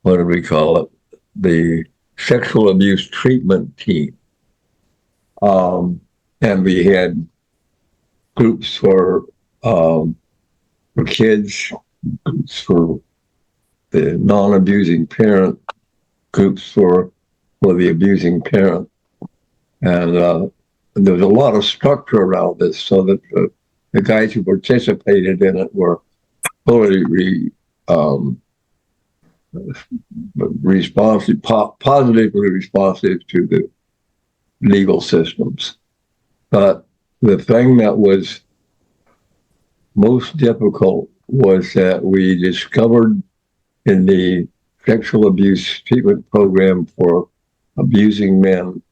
what did we call it? The Sexual Abuse Treatment Team. And we had groups for kids, groups for the non-abusing parent, groups for the abusing parent. And there was a lot of structure around this so that the guys who participated in it were totally responsive, positively responsive to the legal systems. But the thing that was most difficult was that we discovered in the sexual abuse treatment program for abusing men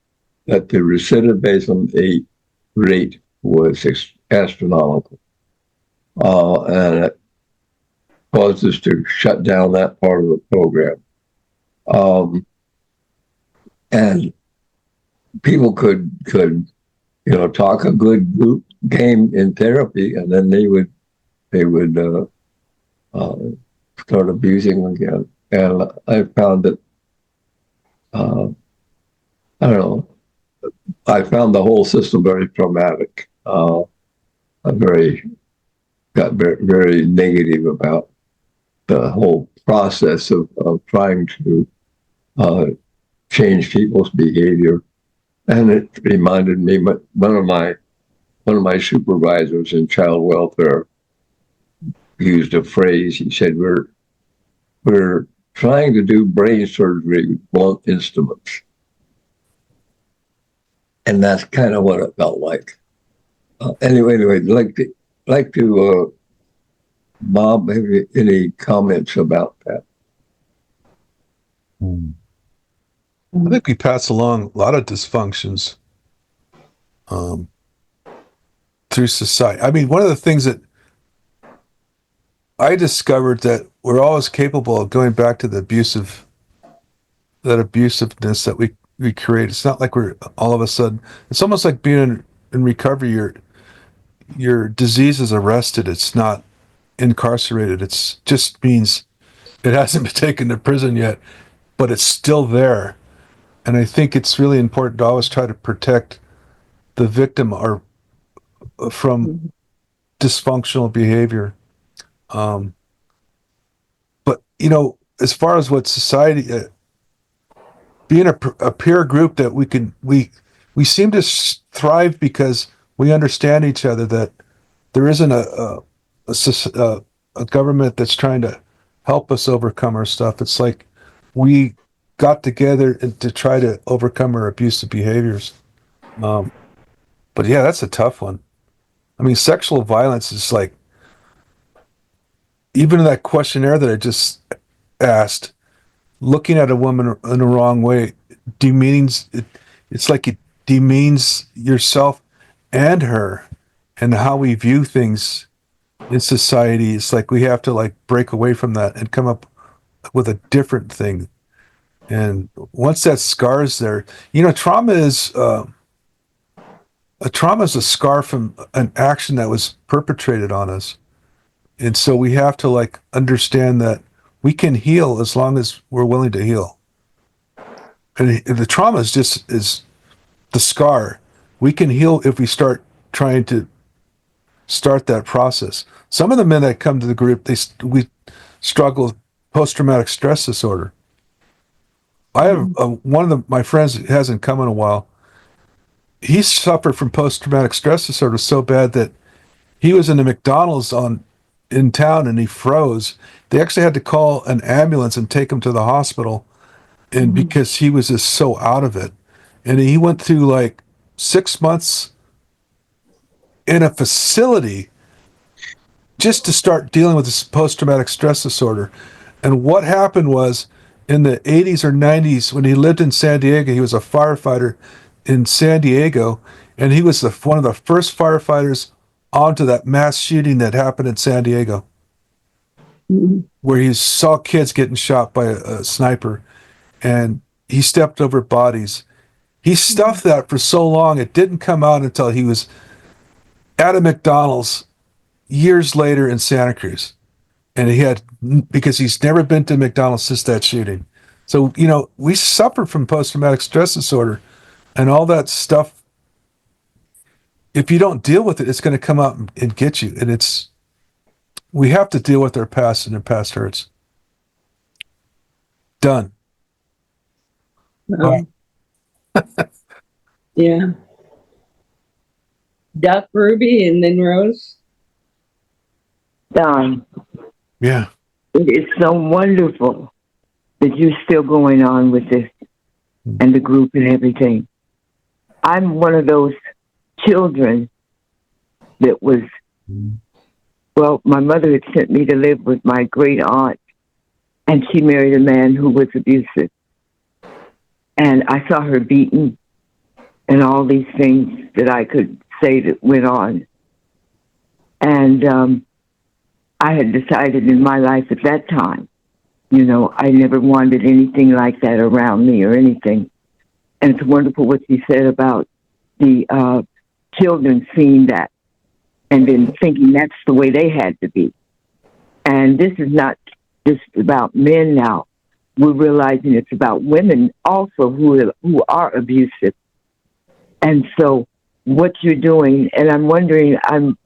that the recidivism rate was astronomical. And it caused us to shut down that part of the program. And people could talk a good group game in therapy, and then they would uh, start abusing again. And I found that I don't know. I found the whole system very traumatic. I got very negative about the whole process of trying to uh, change people's behavior. And it reminded me, one of my supervisors in child welfare used a phrase. He said, "We're trying to do brain surgery with blunt instruments," and that's kind of what it felt like. Anyway, like to Bob, maybe any comments about that? I think we pass along a lot of dysfunctions through society. I mean, one of the things that I discovered that we're always capable of going back to that abusiveness that we create. It's not like we're all of a sudden. It's almost like being in recovery. Your disease is arrested. It's not incarcerated. It's just means it hasn't been taken to prison yet, but it's still there. And I think it's really important to always try to protect the victim or from dysfunctional behavior. But as far as what society, being a peer group that we seem to thrive because we understand each other. That there isn't a government that's trying to help us overcome our stuff. It's like we got together to try to overcome our abusive behaviors. But yeah, that's a tough one. I mean, sexual violence is like, even in that questionnaire that I just asked, looking at a woman in a wrong way demeans it. It's like it demeans yourself and her, and how we view things in society. It's like we have to like break away from that and come up with a different thing. And once that scar is there, trauma is a scar from an action that was perpetrated on us. And so we have to like understand that we can heal as long as we're willing to heal. And the trauma is the scar. We can heal if we start trying to start that process. Some of the men that come to the group, we struggle with post-traumatic stress disorder. I have one of my friends who hasn't come in a while. He suffered from post-traumatic stress disorder so bad that he was in a McDonald's in town and he froze. They actually had to call an ambulance and take him to the hospital, and because he was just so out of it. And he went through like 6 months in a facility just to start dealing with this post-traumatic stress disorder. And what happened was, in the 80s or 90s, when he lived in San Diego, he was a firefighter in San Diego, and he was one of the first firefighters onto that mass shooting that happened in San Diego, where he saw kids getting shot by a sniper, and he stepped over bodies. He stuffed that for so long, it didn't come out until he was at a McDonald's years later in Santa Cruz. And because he's never been to McDonald's since that shooting. So, we suffer from post-traumatic stress disorder, and all that stuff. If you don't deal with it, it's going to come out and get you. And we have to deal with our past, and our past hurts. Done. Yeah. Doc, Ruby, and then Rose. Don, Yeah. it is so wonderful that you're still going on with this and the group and everything. I'm one of those children that was, well, my mother had sent me to live with my great aunt, and she married a man who was abusive. And I saw her beaten and all these things that I could say that went on. And I had decided in my life at that time You know, I never wanted anything like that around me or anything. And it's wonderful what you said about the children seeing that and then thinking that's the way they had to be. And this is not just about men now. We're realizing it's about women also who are abusive. And so what you're doing, and I'm wondering, I'm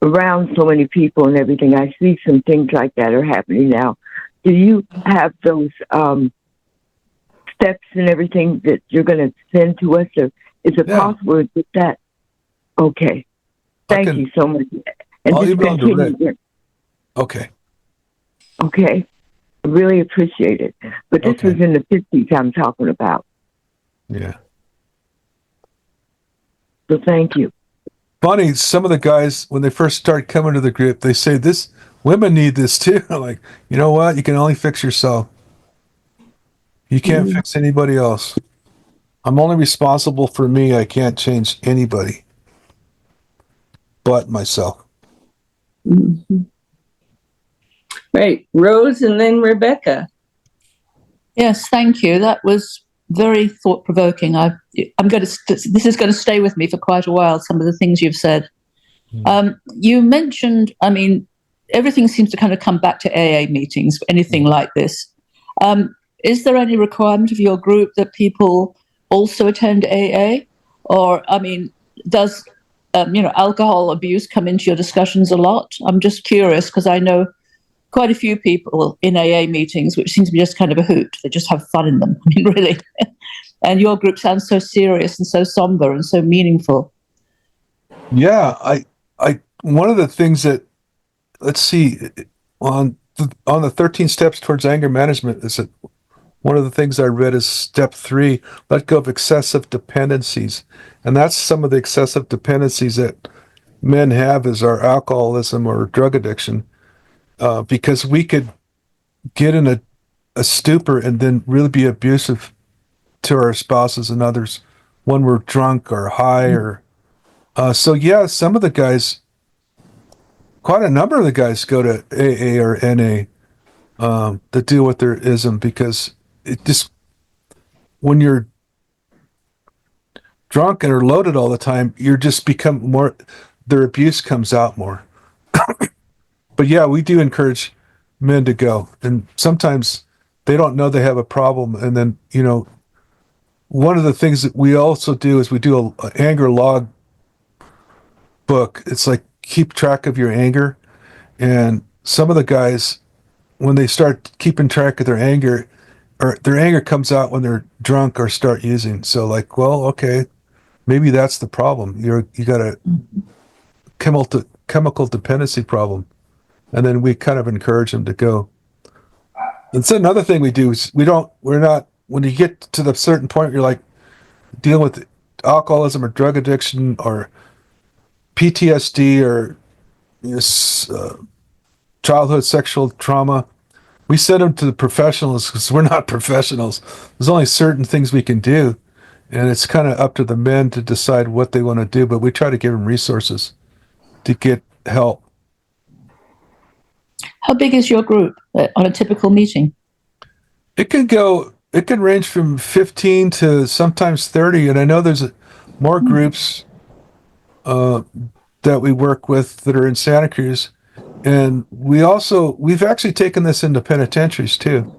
around so many people and everything, I see some things like that are happening now. Do you have those steps and everything that you're going to send to us? Or is it possible to get that? Okay. Thank you so much. And I'll just email continue. Okay. Okay. I really appreciate it. But this was in the 50s I'm talking about. Yeah. So thank you. Funny, some of the guys, when they first start coming to the group, they say, women need this too. I'm like, you know what? You can only fix yourself. You can't fix anybody else. I'm only responsible for me. I can't change anybody but myself. Mm-hmm. Right, Rose and then Rebecca. Yes, thank you. That was very thought-provoking. This is going to stay with me for quite a while, some of the things you've said. You mentioned, everything seems to kind of come back to AA meetings, anything like this. Is there any requirement of your group that people also attend AA? Or, does, alcohol abuse come into your discussions a lot? I'm just curious because I know quite a few people in AA meetings, which seem to be just kind of a hoot. They just have fun in them. Really. And your group sounds so serious and so somber and so meaningful. Yeah, I one of the things that, let's see, on the 13 steps towards anger management is that one of the things I read is step 3, let go of excessive dependencies. And that's some of the excessive dependencies that men have is our alcoholism or drug addiction. Because we could get in a stupor and then really be abusive to our spouses and others when we're drunk or high or some of the guys, quite a number of the guys go to AA or NA to deal with their ism, because it just, when you're drunk and are loaded all the time, you're just become more, their abuse comes out more. But yeah, we do encourage men to go, and sometimes they don't know they have a problem. And then, one of the things that we also do is we do a anger log book. It's like keep track of your anger. And some of the guys, when they start keeping track of their anger, or their anger comes out when they're drunk or start using. So like, well, okay, maybe that's the problem. You got a chemical dependency problem. And then we kind of encourage them to go. And so another thing we do is we're not, when you get to the certain point, you're like dealing with alcoholism or drug addiction or PTSD or childhood sexual trauma, we send them to the professionals because we're not professionals. There's only certain things we can do, and it's kind of up to the men to decide what they want to do, but we try to give them resources to get help. How big is your group on a typical meeting? It can range from 15 to sometimes 30, and I know there's more groups that we work with that are in Santa Cruz. And we've actually taken this into penitentiaries too.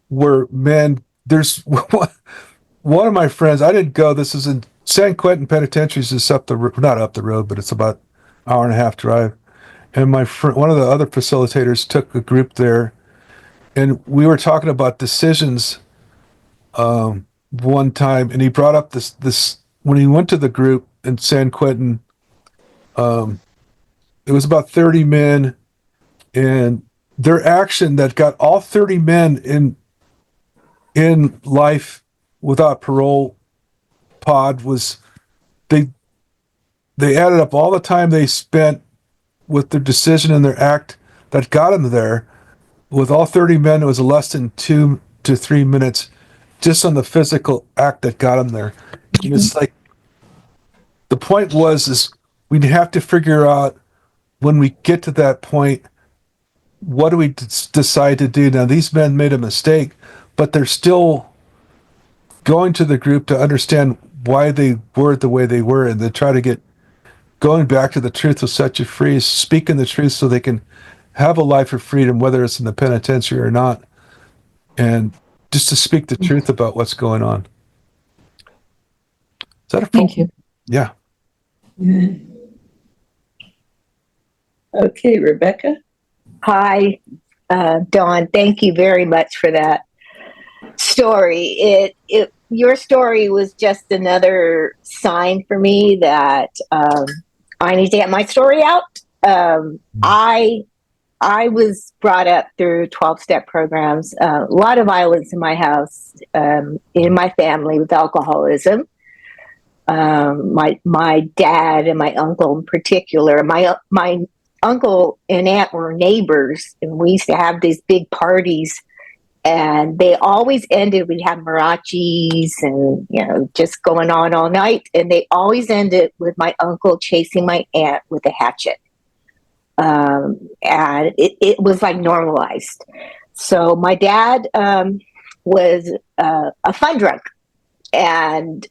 Where men, there's one of my friends, I didn't go, this is in San Quentin Penitentiaries, is not up the road, but it's about an hour and a half drive. And my friend, one of the other facilitators, took a group there, and we were talking about decisions one time, and he brought up this when he went to the group in San Quentin. It was about 30 men, and their action that got all 30 men in life without parole pod was they added up all the time they spent with their decision and their act that got them there. With all 30 men, it was less than 2 to 3 minutes just on the physical act that got them there. And it's like, the point is we'd have to figure out, when we get to that point, what do we decide to do now? These men made a mistake, but they're still going to the group to understand why they were the way they were, and they try to get going back to the truth will set you free, speaking the truth so they can have a life of freedom, whether it's in the penitentiary or not, and just to speak the truth about what's going on. Is that a Thank you. Yeah. Okay, Rebecca. Hi, Dawn. Thank you very much for that story. Your story was just another sign for me that I need to get my story out. I was brought up through 12-step programs. A lot of violence in my house, in my family with alcoholism. My dad and my uncle in particular. My uncle and aunt were neighbors, and we used to have these big parties, and they always ended, we'd have marachis and, just going on all night, and they always ended with my uncle chasing my aunt with a hatchet. And it was like normalized. So my dad was a fun drunk. And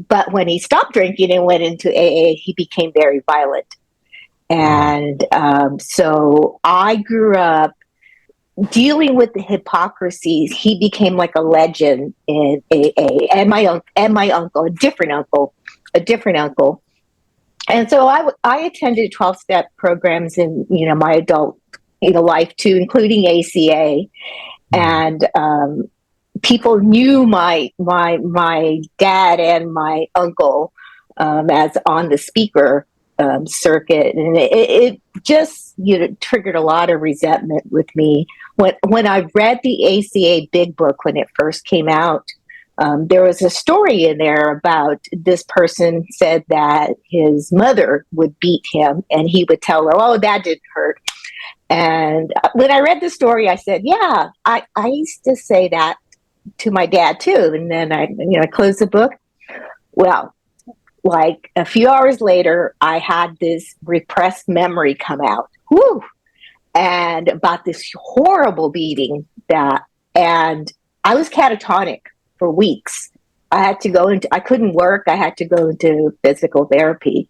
but when he stopped drinking and went into AA, he became very violent. And so I grew up dealing with the hypocrisies. He became like a legend in AA, and my uncle, a different uncle. And so I attended 12-step programs in my adult life too, including ACA, and people knew my dad and my uncle as on the speaker circuit, and it just triggered a lot of resentment with me. When I read the ACA Big Book when it first came out, there was a story in there about this person said that his mother would beat him, and he would tell her, "Oh, that didn't hurt." And when I read the story, I said, "Yeah, I used to say that to my dad too." And then I closed the book. Well, like a few hours later, I had this repressed memory come out. Woo! And about this horrible beating and I was catatonic for weeks. I couldn't work. I had to go into physical therapy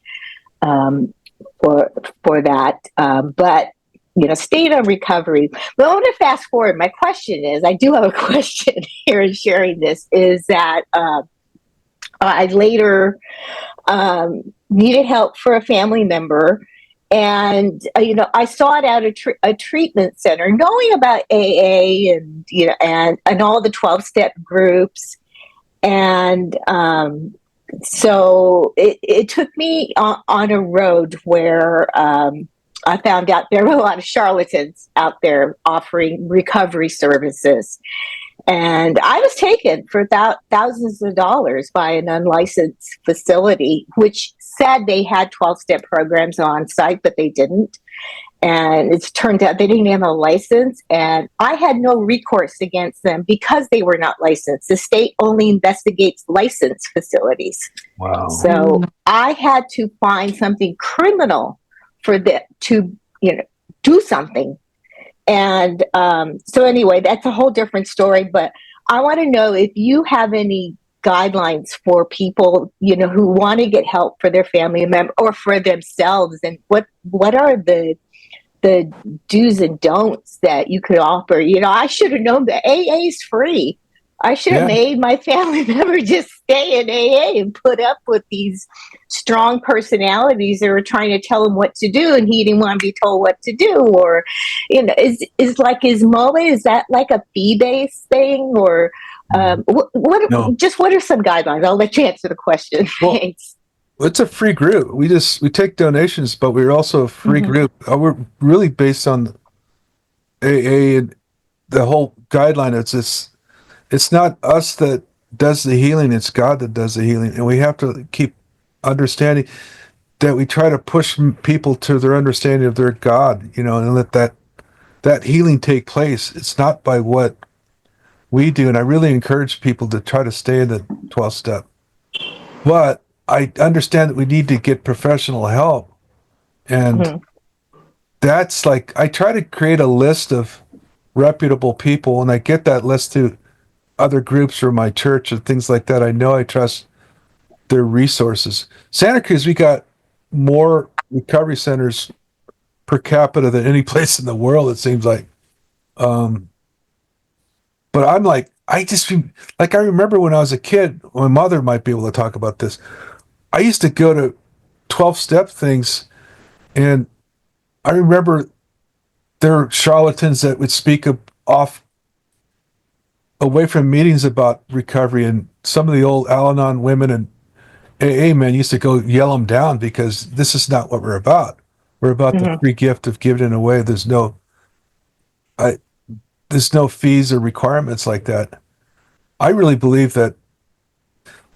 for that. But stayed on recovery. But I want to fast forward. My question is, I do have a question here in sharing this, is that I later needed help for a family member. And, I sought out a treatment center, knowing about AA and all the 12-step groups. And so it took me on a road where I found out there were a lot of charlatans out there offering recovery services. And I was taken for thousands of dollars by an unlicensed facility, which said they had 12-step programs on site, but they didn't. And it's turned out they didn't have a license. And I had no recourse against them because they were not licensed. The state only investigates licensed facilities. Wow. So I had to find something criminal for them to, do something. And so anyway, that's a whole different story. But I want to know if you have any guidelines for people, who want to get help for their family member or for themselves, and what are the do's and don'ts that you could offer. I should have known that AA is free. I should have made my family member just stay in AA and put up with these strong personalities that were trying to tell him what to do, and he didn't want to be told what to do. Or, is like his MOA, is that like a fee-based thing, or No. Just what are some guidelines? I'll let you answer the question. Well, Thanks. it's a free group. We take donations, but we're also a free group. We're really based on AA, and the whole guideline. It's not us that does the healing, it's God that does the healing. And we have to keep understanding that we try to push people to their understanding of their God, and let that healing take place. It's not by what we do. And I really encourage people to try to stay in the 12-step. But I understand that we need to get professional help. And that's like, I try to create a list of reputable people, and I get that list to other groups from my church and things like that. I know I trust their resources. Santa Cruz, we got more recovery centers per capita than any place in the world, it seems like. But I'm like, I remember when I was a kid, my mother might be able to talk about this. I used to go to 12-step things, and I remember there were charlatans that would speak off away from meetings about recovery, and some of the old Al-Anon women and AA men used to go yell them down because this is not what we're about. We're about the free gift of giving it away. There's no fees or requirements like that. I really believe that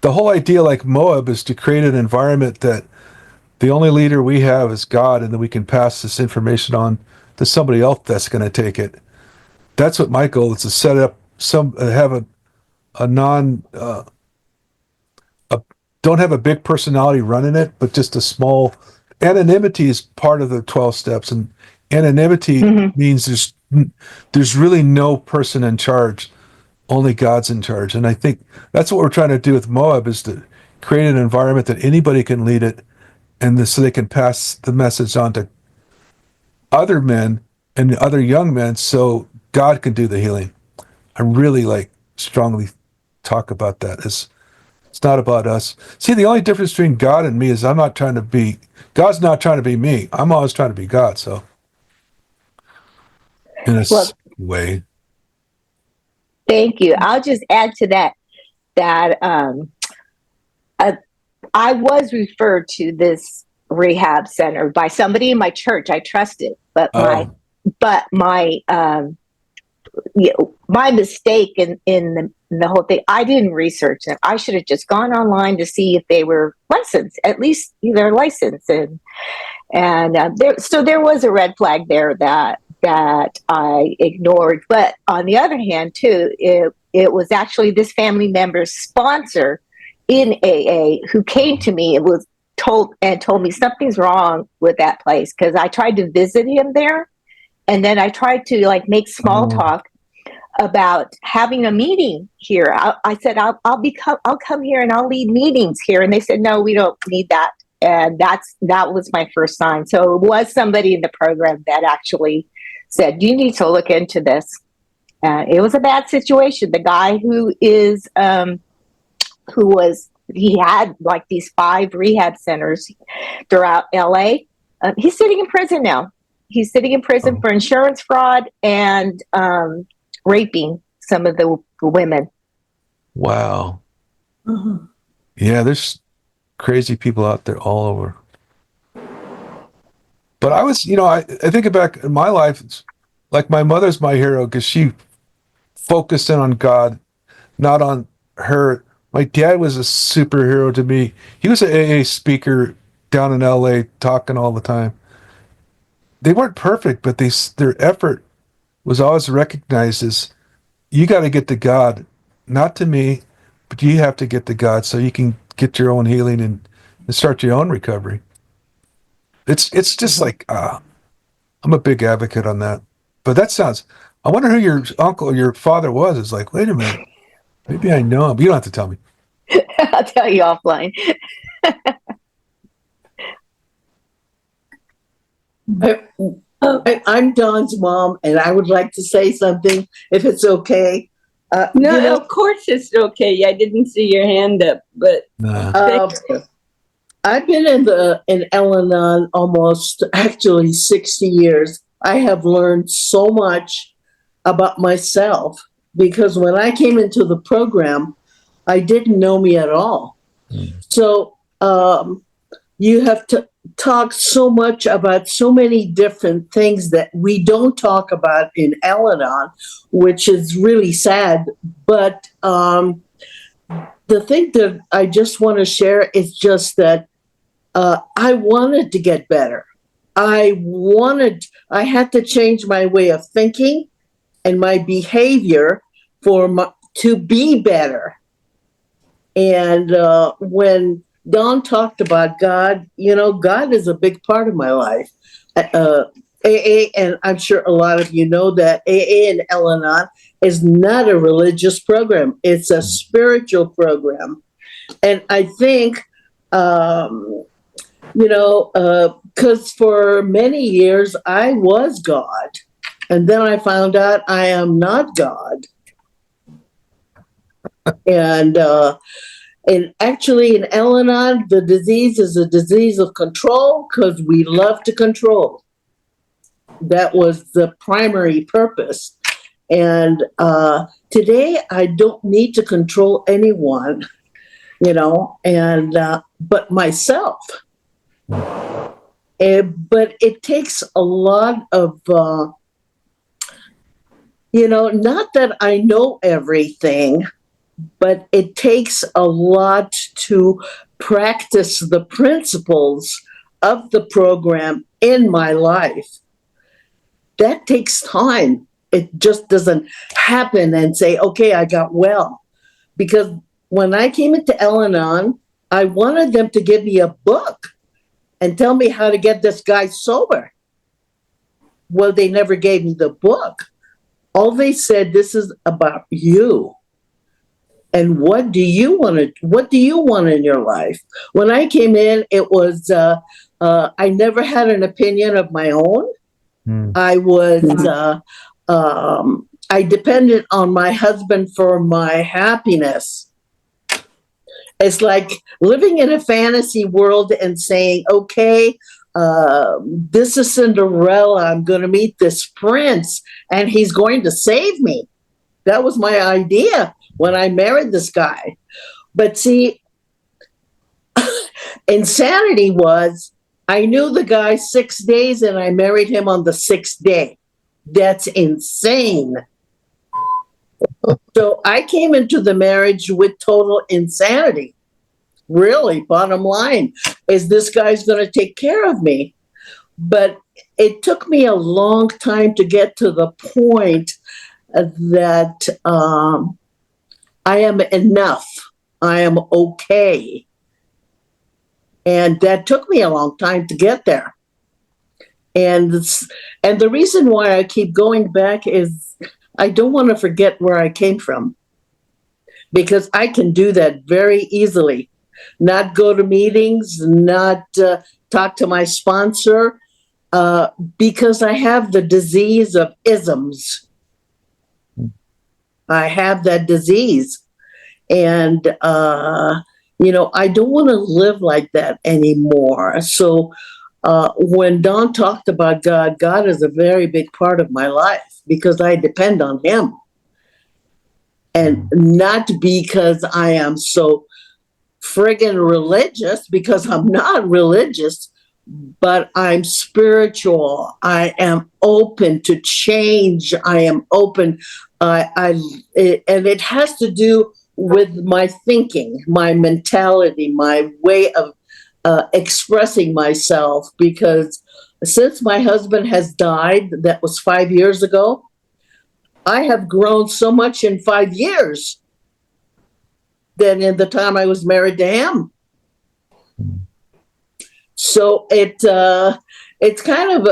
the whole idea, like Moab, is to create an environment that the only leader we have is God, and then we can pass this information on to somebody else that's going to take it. That's what my goal is, to set up have a non don't have a big personality running it, but just a small. Anonymity is part of the 12 steps, and anonymity means there's really no person in charge, only God's in charge. And I think that's what we're trying to do with Moab, is to create an environment that anybody can lead it, and so they can pass the message on to other men and other young men, so God can do the healing. I really strongly talk about that. It's not about us. See, the only difference between God and me is God's not trying to be me. I'm always trying to be God. So, in a way. Thank you. I'll just add to that I was referred to this rehab center by somebody in my church. I trust it, but my mistake in the whole thing, I didn't research them. I should have just gone online to see if they were licensed, at least they're licensed, and there was a red flag there that I ignored. But on the other hand, too, it was actually this family member's sponsor in AA who came to me and told me something's wrong with that place, because I tried to visit him there, and then I tried to make small talk about having a meeting here. I said I'll come here and I'll lead meetings here, and they said no, we don't need that. And that was my first sign. So it was somebody in the program that actually said, you need to look into this. It was a bad situation. The guy he had these 5 rehab centers throughout LA. He's sitting in prison now. He's sitting in prison for insurance fraud and raping some of the women. Wow. Yeah, there's crazy people out there all over. But I was, I think back in my life, it's like my mother's my hero because she focused in on God, not on her. My dad was a superhero to me. He was an AA speaker down in LA talking all the time. They weren't perfect, but their effort was always recognized as, you got to get to God, not to me, but you have to get to God so you can get your own healing and start your own recovery. It's just I'm a big advocate on that. But I wonder who your uncle or your father was. It's like, wait a minute, maybe I know him. You don't have to tell me. I'll tell you offline. I'm Dawn's mom, and I would like to say something, if it's okay. No, of course it's okay. I didn't see your hand up, but I've been in Al-Anon almost actually 60 years. I have learned so much about myself, because when I came into the program, I didn't know me at all. So you have to talk so much about so many different things that we don't talk about in Al-Anon, which is really sad. But the thing that I just want to share is just that I wanted to get better. I had to change my way of thinking and my behavior to be better. And when Dawn talked about God, God is a big part of my life. AA, and I'm sure a lot of you know that AA and Al-Anon is not a religious program. It's a spiritual program. And I think, because for many years I was God, and then I found out I am not God. And actually, in Al-Anon, the disease is a disease of control because we love to control. That was the primary purpose. And today, I don't need to control anyone, but myself. But it takes a lot of, not that I know everything, but it takes a lot to practice the principles of the program in my life. That takes time. It just doesn't happen and say, okay, I got well. Because when I came into Al-Anon, I wanted them to give me a book and tell me how to get this guy sober. Well, they never gave me the book. All they said, this is about you. And what do you want in your life? When I came in, it was, I never had an opinion of my own. I was, I depended on my husband for my happiness. It's like living in a fantasy world and saying, okay, this is Cinderella. I'm going to meet this prince and he's going to save me. That was my idea when I married this guy. But see, insanity was, I knew the guy 6 days and I married him on the 6th day. That's insane. So I came into the marriage with total insanity. Really, bottom line, is this guy's going to take care of me? But it took me a long time to get to the point that I am enough. I am okay. And that took me a long time to get there. And the reason why I keep going back is I don't want to forget where I came from, because I can do that very easily. Not go to meetings, not talk to my sponsor, because I have the disease of isms. I have that disease. And, I don't want to live like that anymore. So when Don talked about God, God is a very big part of my life because I depend on him. And not because I am so friggin' religious, because I'm not religious, but I'm spiritual. I am open to change. I am open. And it has to do with my thinking, my mentality, my way of expressing myself. Because since my husband has died, that was 5 years ago, I have grown so much in 5 years than in the time I was married to him. So it's kind of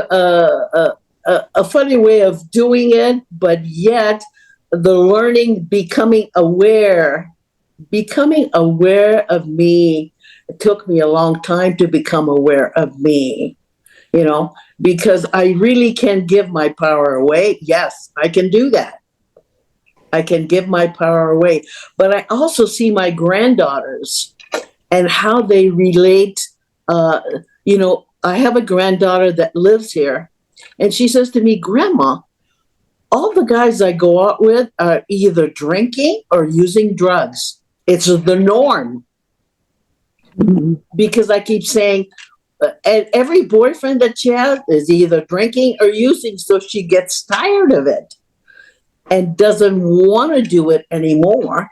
a funny way of doing it, but yet the learning, becoming aware of me. It took me a long time to become aware of me, because I really can give my power away. Yes, I can do that. I can give my power away. But I also see my granddaughters and how they relate. I have a granddaughter that lives here, and she says to me, Grandma, all the guys I go out with are either drinking or using drugs. It's the norm. Because I keep saying, and every boyfriend that she has is either drinking or using, so she gets tired of it and doesn't want to do it anymore.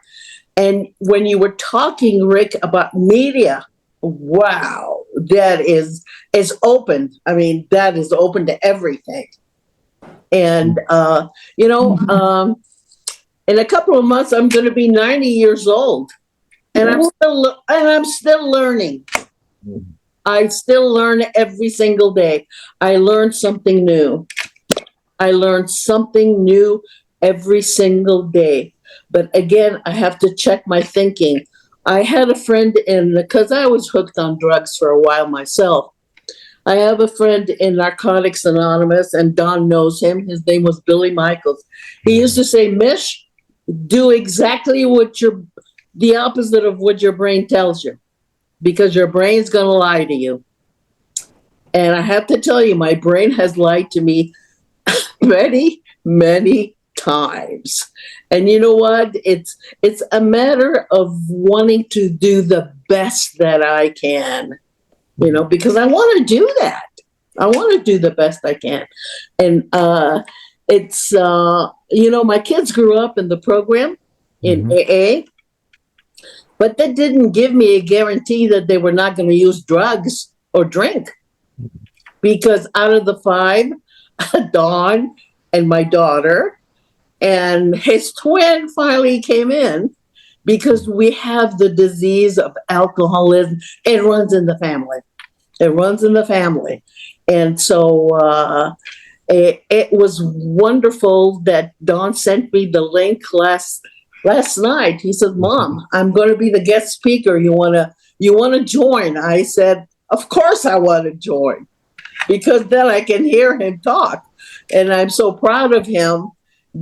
And when you were talking, Rick, about media, wow, that is open. I mean, that is open to everything. And, in a couple of months, I'm going to be 90 years old. And I'm still learning. I still learn every single day. I learn something new. I learn something new every single day. But again, I have to check my thinking. I had a friend because I was hooked on drugs for a while myself. I have a friend in Narcotics Anonymous, and Don knows him. His name was Billy Michaels. He used to say, Mish, do exactly the opposite of what your brain tells you, because your brain's going to lie to you. And I have to tell you, my brain has lied to me many, many times. And you know what? It's a matter of wanting to do the best that I can, because I want to do that. I want to do the best I can. And it's, my kids grew up in the program in AA, but that didn't give me a guarantee that they were not going to use drugs or drink. Because out of the 5, Don and my daughter and his twin finally came in, because we have the disease of alcoholism. It runs in the family. It runs in the family. And so it was wonderful that Don sent me the link last night. He said, Mom, I'm going to be the guest speaker. You want to join? I said, of course I want to join, because then I can hear him talk. And I'm so proud of him,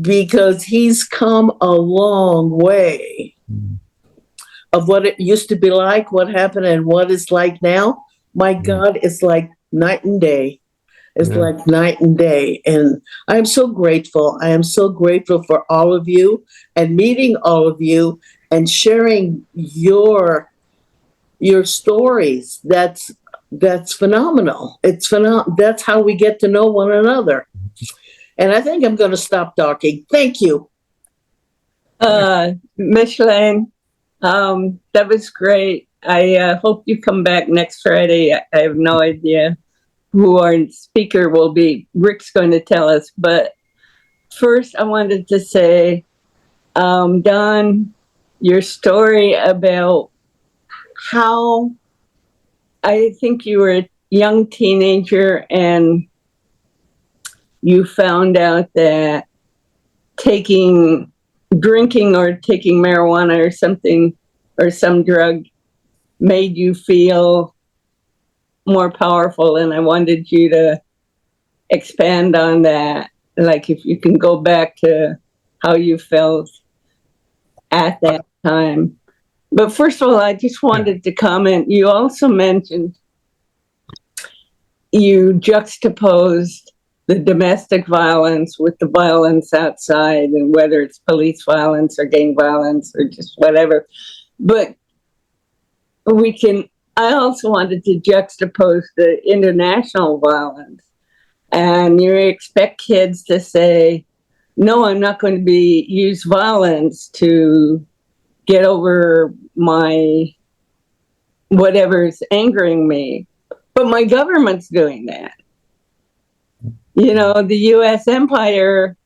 because he's come a long way of what it used to be like, what happened, and what it's like now. My God, it's like night and day. It's like night and day. And I'm so grateful. I am so grateful for all of you and meeting all of you and sharing your stories. That's phenomenal. That's how we get to know one another. And I think I'm going to stop talking. Thank you. Micheline, that was great. I hope you come back next Friday. I have no idea who our speaker will be. Rick's going to tell us. But first, I wanted to say, Don, your story about how I think you were a young teenager and you found out that drinking or taking marijuana or something or some drug made you feel more powerful. And I wanted you to expand on that. Like if you can go back to how you felt at that time. But first of all, I just wanted to comment. You also mentioned you juxtaposed the domestic violence with the violence outside, and whether it's police violence or gang violence or just whatever. But I also wanted to juxtapose the international violence. And you expect kids to say, no, I'm not going to use violence to get over my whatever's angering me. But my government's doing that. The U.S. empire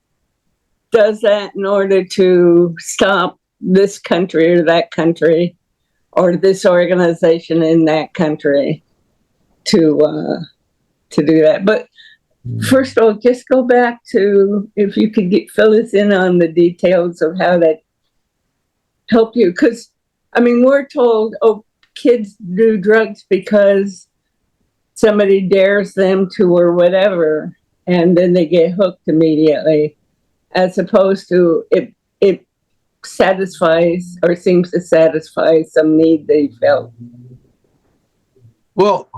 does that in order to stop this country or that country or this organization in that country to do that. But first of all, just go back to, if you could fill us in on the details of how that helped you. Because, we're told, kids do drugs because somebody dares them to or whatever, and then they get hooked immediately, as opposed to it satisfies or seems to satisfy some need they felt. Well,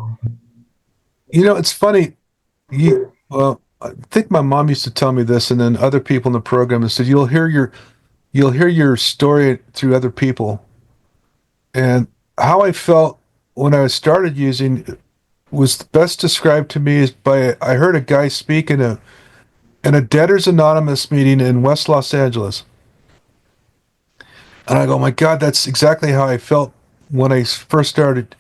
it's funny. I think my mom used to tell me this, and then other people in the program and said, you'll hear your story through other people. And how I felt when I started using was best described to me I heard a guy speak in a Debtors Anonymous meeting in West Los Angeles. And I go, my God, that's exactly how I felt when I first started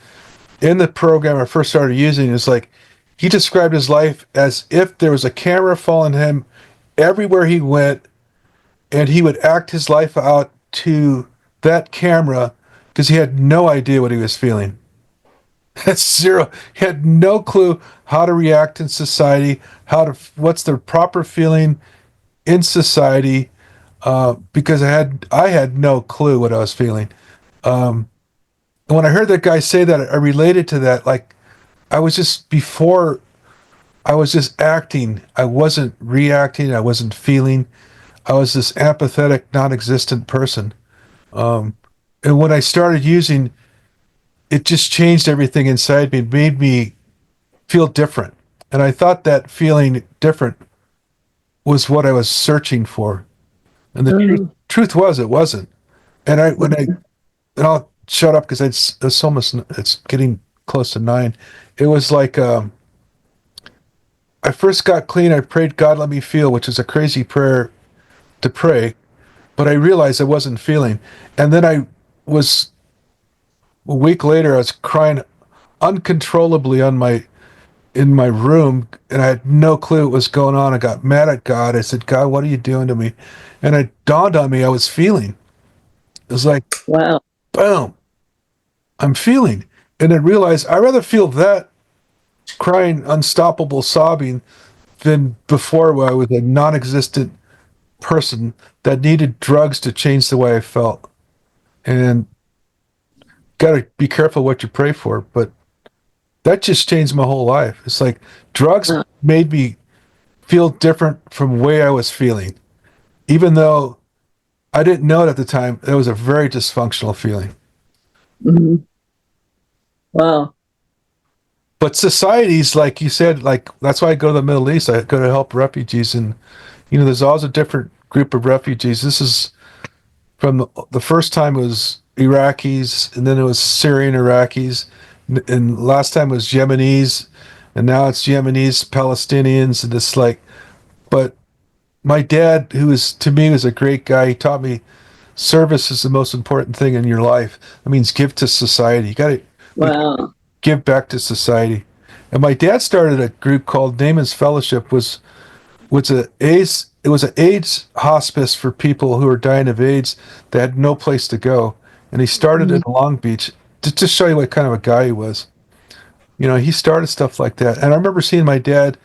in the program or first started using it. It's like he described his life as if there was a camera following him everywhere he went, and he would act his life out to that camera because he had no idea what he was feeling. Zero. Had no clue how to react in society, what's the proper feeling in society, because I had no clue what I was feeling. And when I heard that guy say that, I related to that. Like I was just before, I was just acting. I wasn't reacting. I wasn't feeling. I was this apathetic, non-existent person. And when I started using, it just changed everything inside me. It made me feel different. And I thought that feeling different was what I was searching for. And the truth was, it wasn't. And and I'll shut up because it's almost, it's getting close to 9. It was like, I first got clean. I prayed, God, let me feel, which is a crazy prayer to pray, but I realized I wasn't feeling. And then a week later, I was crying uncontrollably in my room, and I had no clue what was going on. I got mad at God. I said, God, what are you doing to me? And it dawned on me I was feeling. It was like, Wow. boom, I'm feeling. And I realized I'd rather feel that crying, unstoppable sobbing than before, where I was a non-existent person that needed drugs to change the way I felt. And got to be careful what you pray for, but that just changed my whole life. It's like drugs made me feel different from the way I was feeling. Even though I didn't know it at the time, it was a very dysfunctional feeling. Mm-hmm. Wow. But societies, like you said, like that's why I go to the Middle East. I go to help refugees, and there's always a different group of refugees. This is from the first time it was Iraqis, and then it was Syrian Iraqis, and last time it was Yemenis, and now it's Yemenis, Palestinians, and it's like, but my dad, who is to me was a great guy, he taught me service is the most important thing in your life. That means give to society. You got to Wow. give back to society. And my dad started a group called Naaman's Fellowship. Was an AIDS hospice for people who were dying of AIDS that had no place to go. And he started in Long Beach to show you what kind of a guy he was. He started stuff like that. And I remember seeing my dad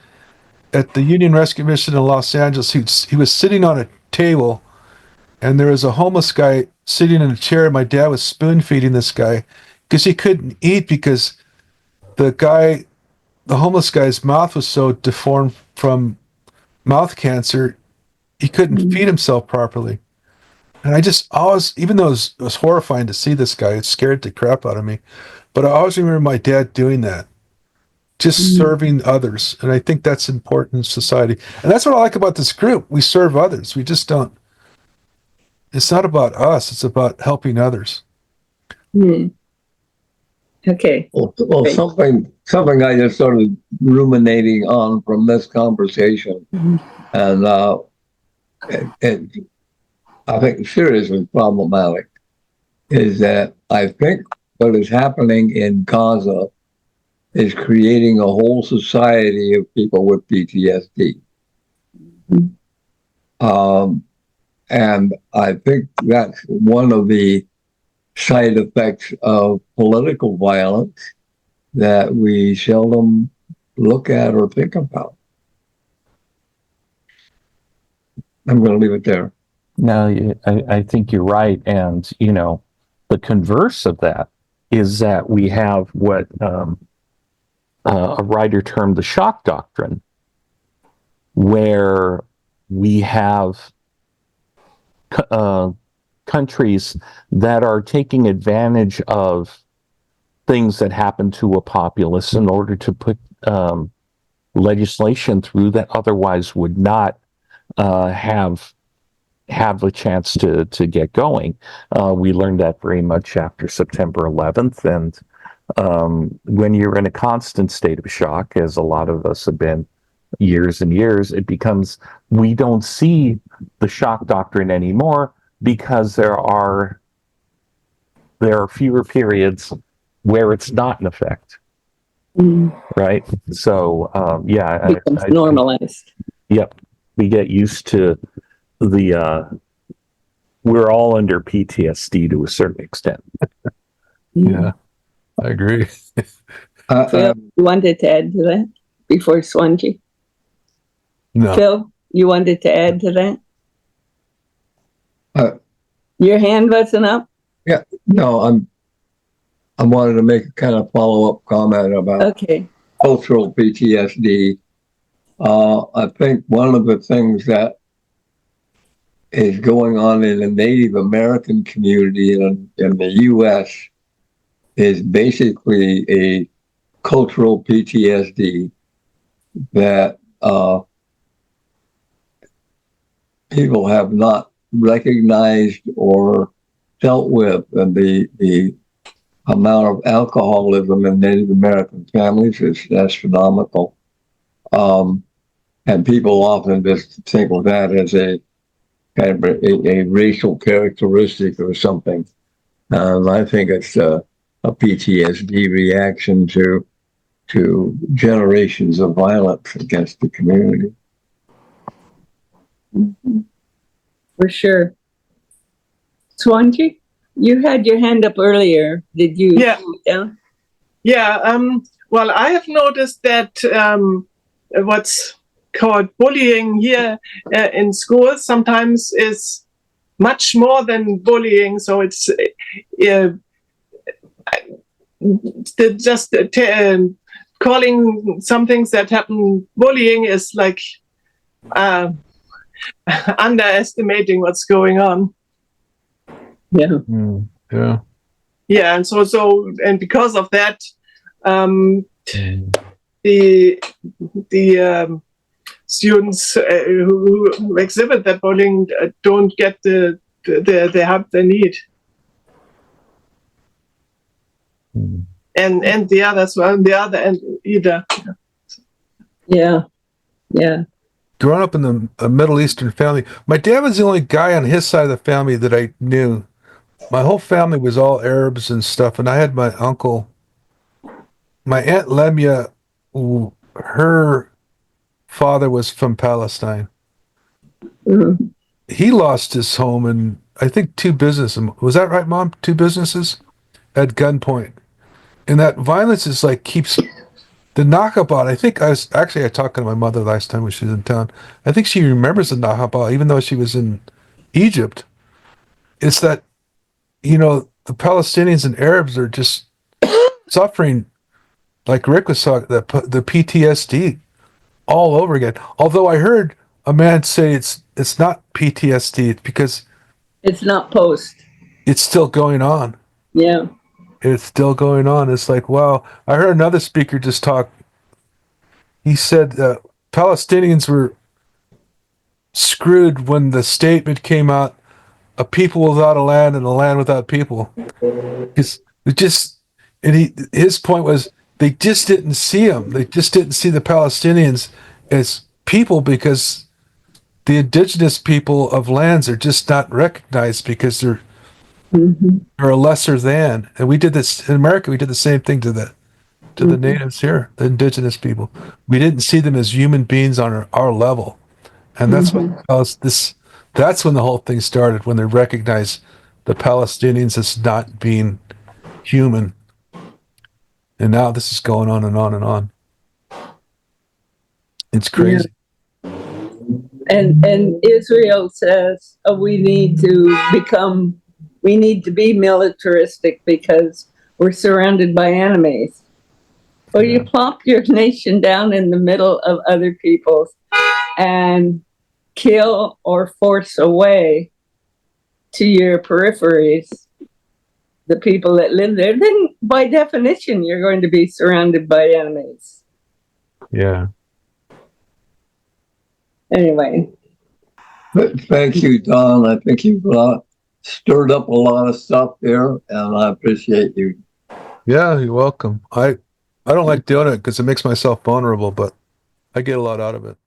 at the Union Rescue Mission in Los Angeles. He was sitting on a table, and there was a homeless guy sitting in a chair. My dad was spoon feeding this guy because he couldn't eat because the homeless guy's mouth was so deformed from mouth cancer, he couldn't feed himself properly. And I just always, even though it was horrifying to see this guy, it scared the crap out of me. But I always remember my dad doing that, just serving others. And I think that's important in society. And that's what I like about this group. We serve others. We just don't, it's not about us, it's about helping others. Okay. Well, something I just started ruminating on from this conversation, and I think seriously problematic, is that I think what is happening in Gaza is creating a whole society of people with PTSD. And I think that's one of the side effects of political violence that we seldom look at or think about. I'm going to leave it there. No, I think you're right. And, the converse of that is that we have what a writer termed the shock doctrine, where we have countries that are taking advantage of things that happen to a populace in order to put legislation through that otherwise would not have a chance to get going. We learned that very much after September 11th. And when you're in a constant state of shock, as a lot of us have been years and years, it becomes, we don't see the shock doctrine anymore because there are fewer periods where it's not in effect. Right? So, It becomes normalized. Yep. We get used to we're all under PTSD to a certain extent. Yeah. I agree. Phil, you wanted to add to that before Swansea? No. Phil, you wanted to add to that? Uh, Your hand wasn't up? No, I wanted to make a kind of follow-up comment about Okay. cultural PTSD. I think one of the things that is going on in the Native American community in the U.S. is basically a cultural PTSD that people have not recognized or dealt with, and the amount of alcoholism in Native American families is astronomical. And people often just think of that as a kind of a racial characteristic or something. I think it's a PTSD reaction to generations of violence against the community. For sure. Swansea, you had your hand up earlier. Did you? Yeah. Well, I have noticed that what's called bullying here in schools sometimes is much more than bullying. So it's just calling some things that happen bullying is like underestimating what's going on. Yeah. Yeah. Yeah, and and because of that, the students who exhibit that bullying don't get the help they need, and the others on the other end either. Yeah. Yeah. Growing up in a Middle Eastern family, my dad was the only guy on his side of the family that I knew. My whole family was all Arabs and stuff, and I had my uncle, my Aunt Lemia, her father was from Palestine. Mm-hmm. He lost his home and I think 2 businesses. Was that right, Mom? 2 businesses at gunpoint. And that violence is like keeps the Nakaba. I talked to my mother last time when she was in town. I think she remembers the Nakaba, even though she was in Egypt. It's that, the Palestinians and Arabs are just suffering, like Rick was talking, the PTSD all over again. Although I heard a man say it's not PTSD, it's because it's not post. It's still going on. Yeah. It's still going on. It's like, wow. I heard another speaker just talk. He said Palestinians were screwed when the statement came out, a people without a land and a land without people. His point was they just didn't see them. They just didn't see the Palestinians as people because the indigenous people of lands are just not recognized because they're a lesser than. And we did this in America. We did the same thing to the natives here, the indigenous people. We didn't see them as human beings on our level. And that's that's when the whole thing started, when they recognized the Palestinians as not being human. And now this is going on and on and on. It's crazy. Yeah. And Israel says we need to be militaristic because we're surrounded by enemies. Well, you plop your nation down in the middle of other people's and kill or force away to your peripheries the people that live there, then by definition, you're going to be surrounded by enemies. Yeah. Anyway. Thank you, Don. I think you've stirred up a lot of stuff there, and I appreciate you. Yeah, you're welcome. I don't like doing it because it makes myself vulnerable, but I get a lot out of it.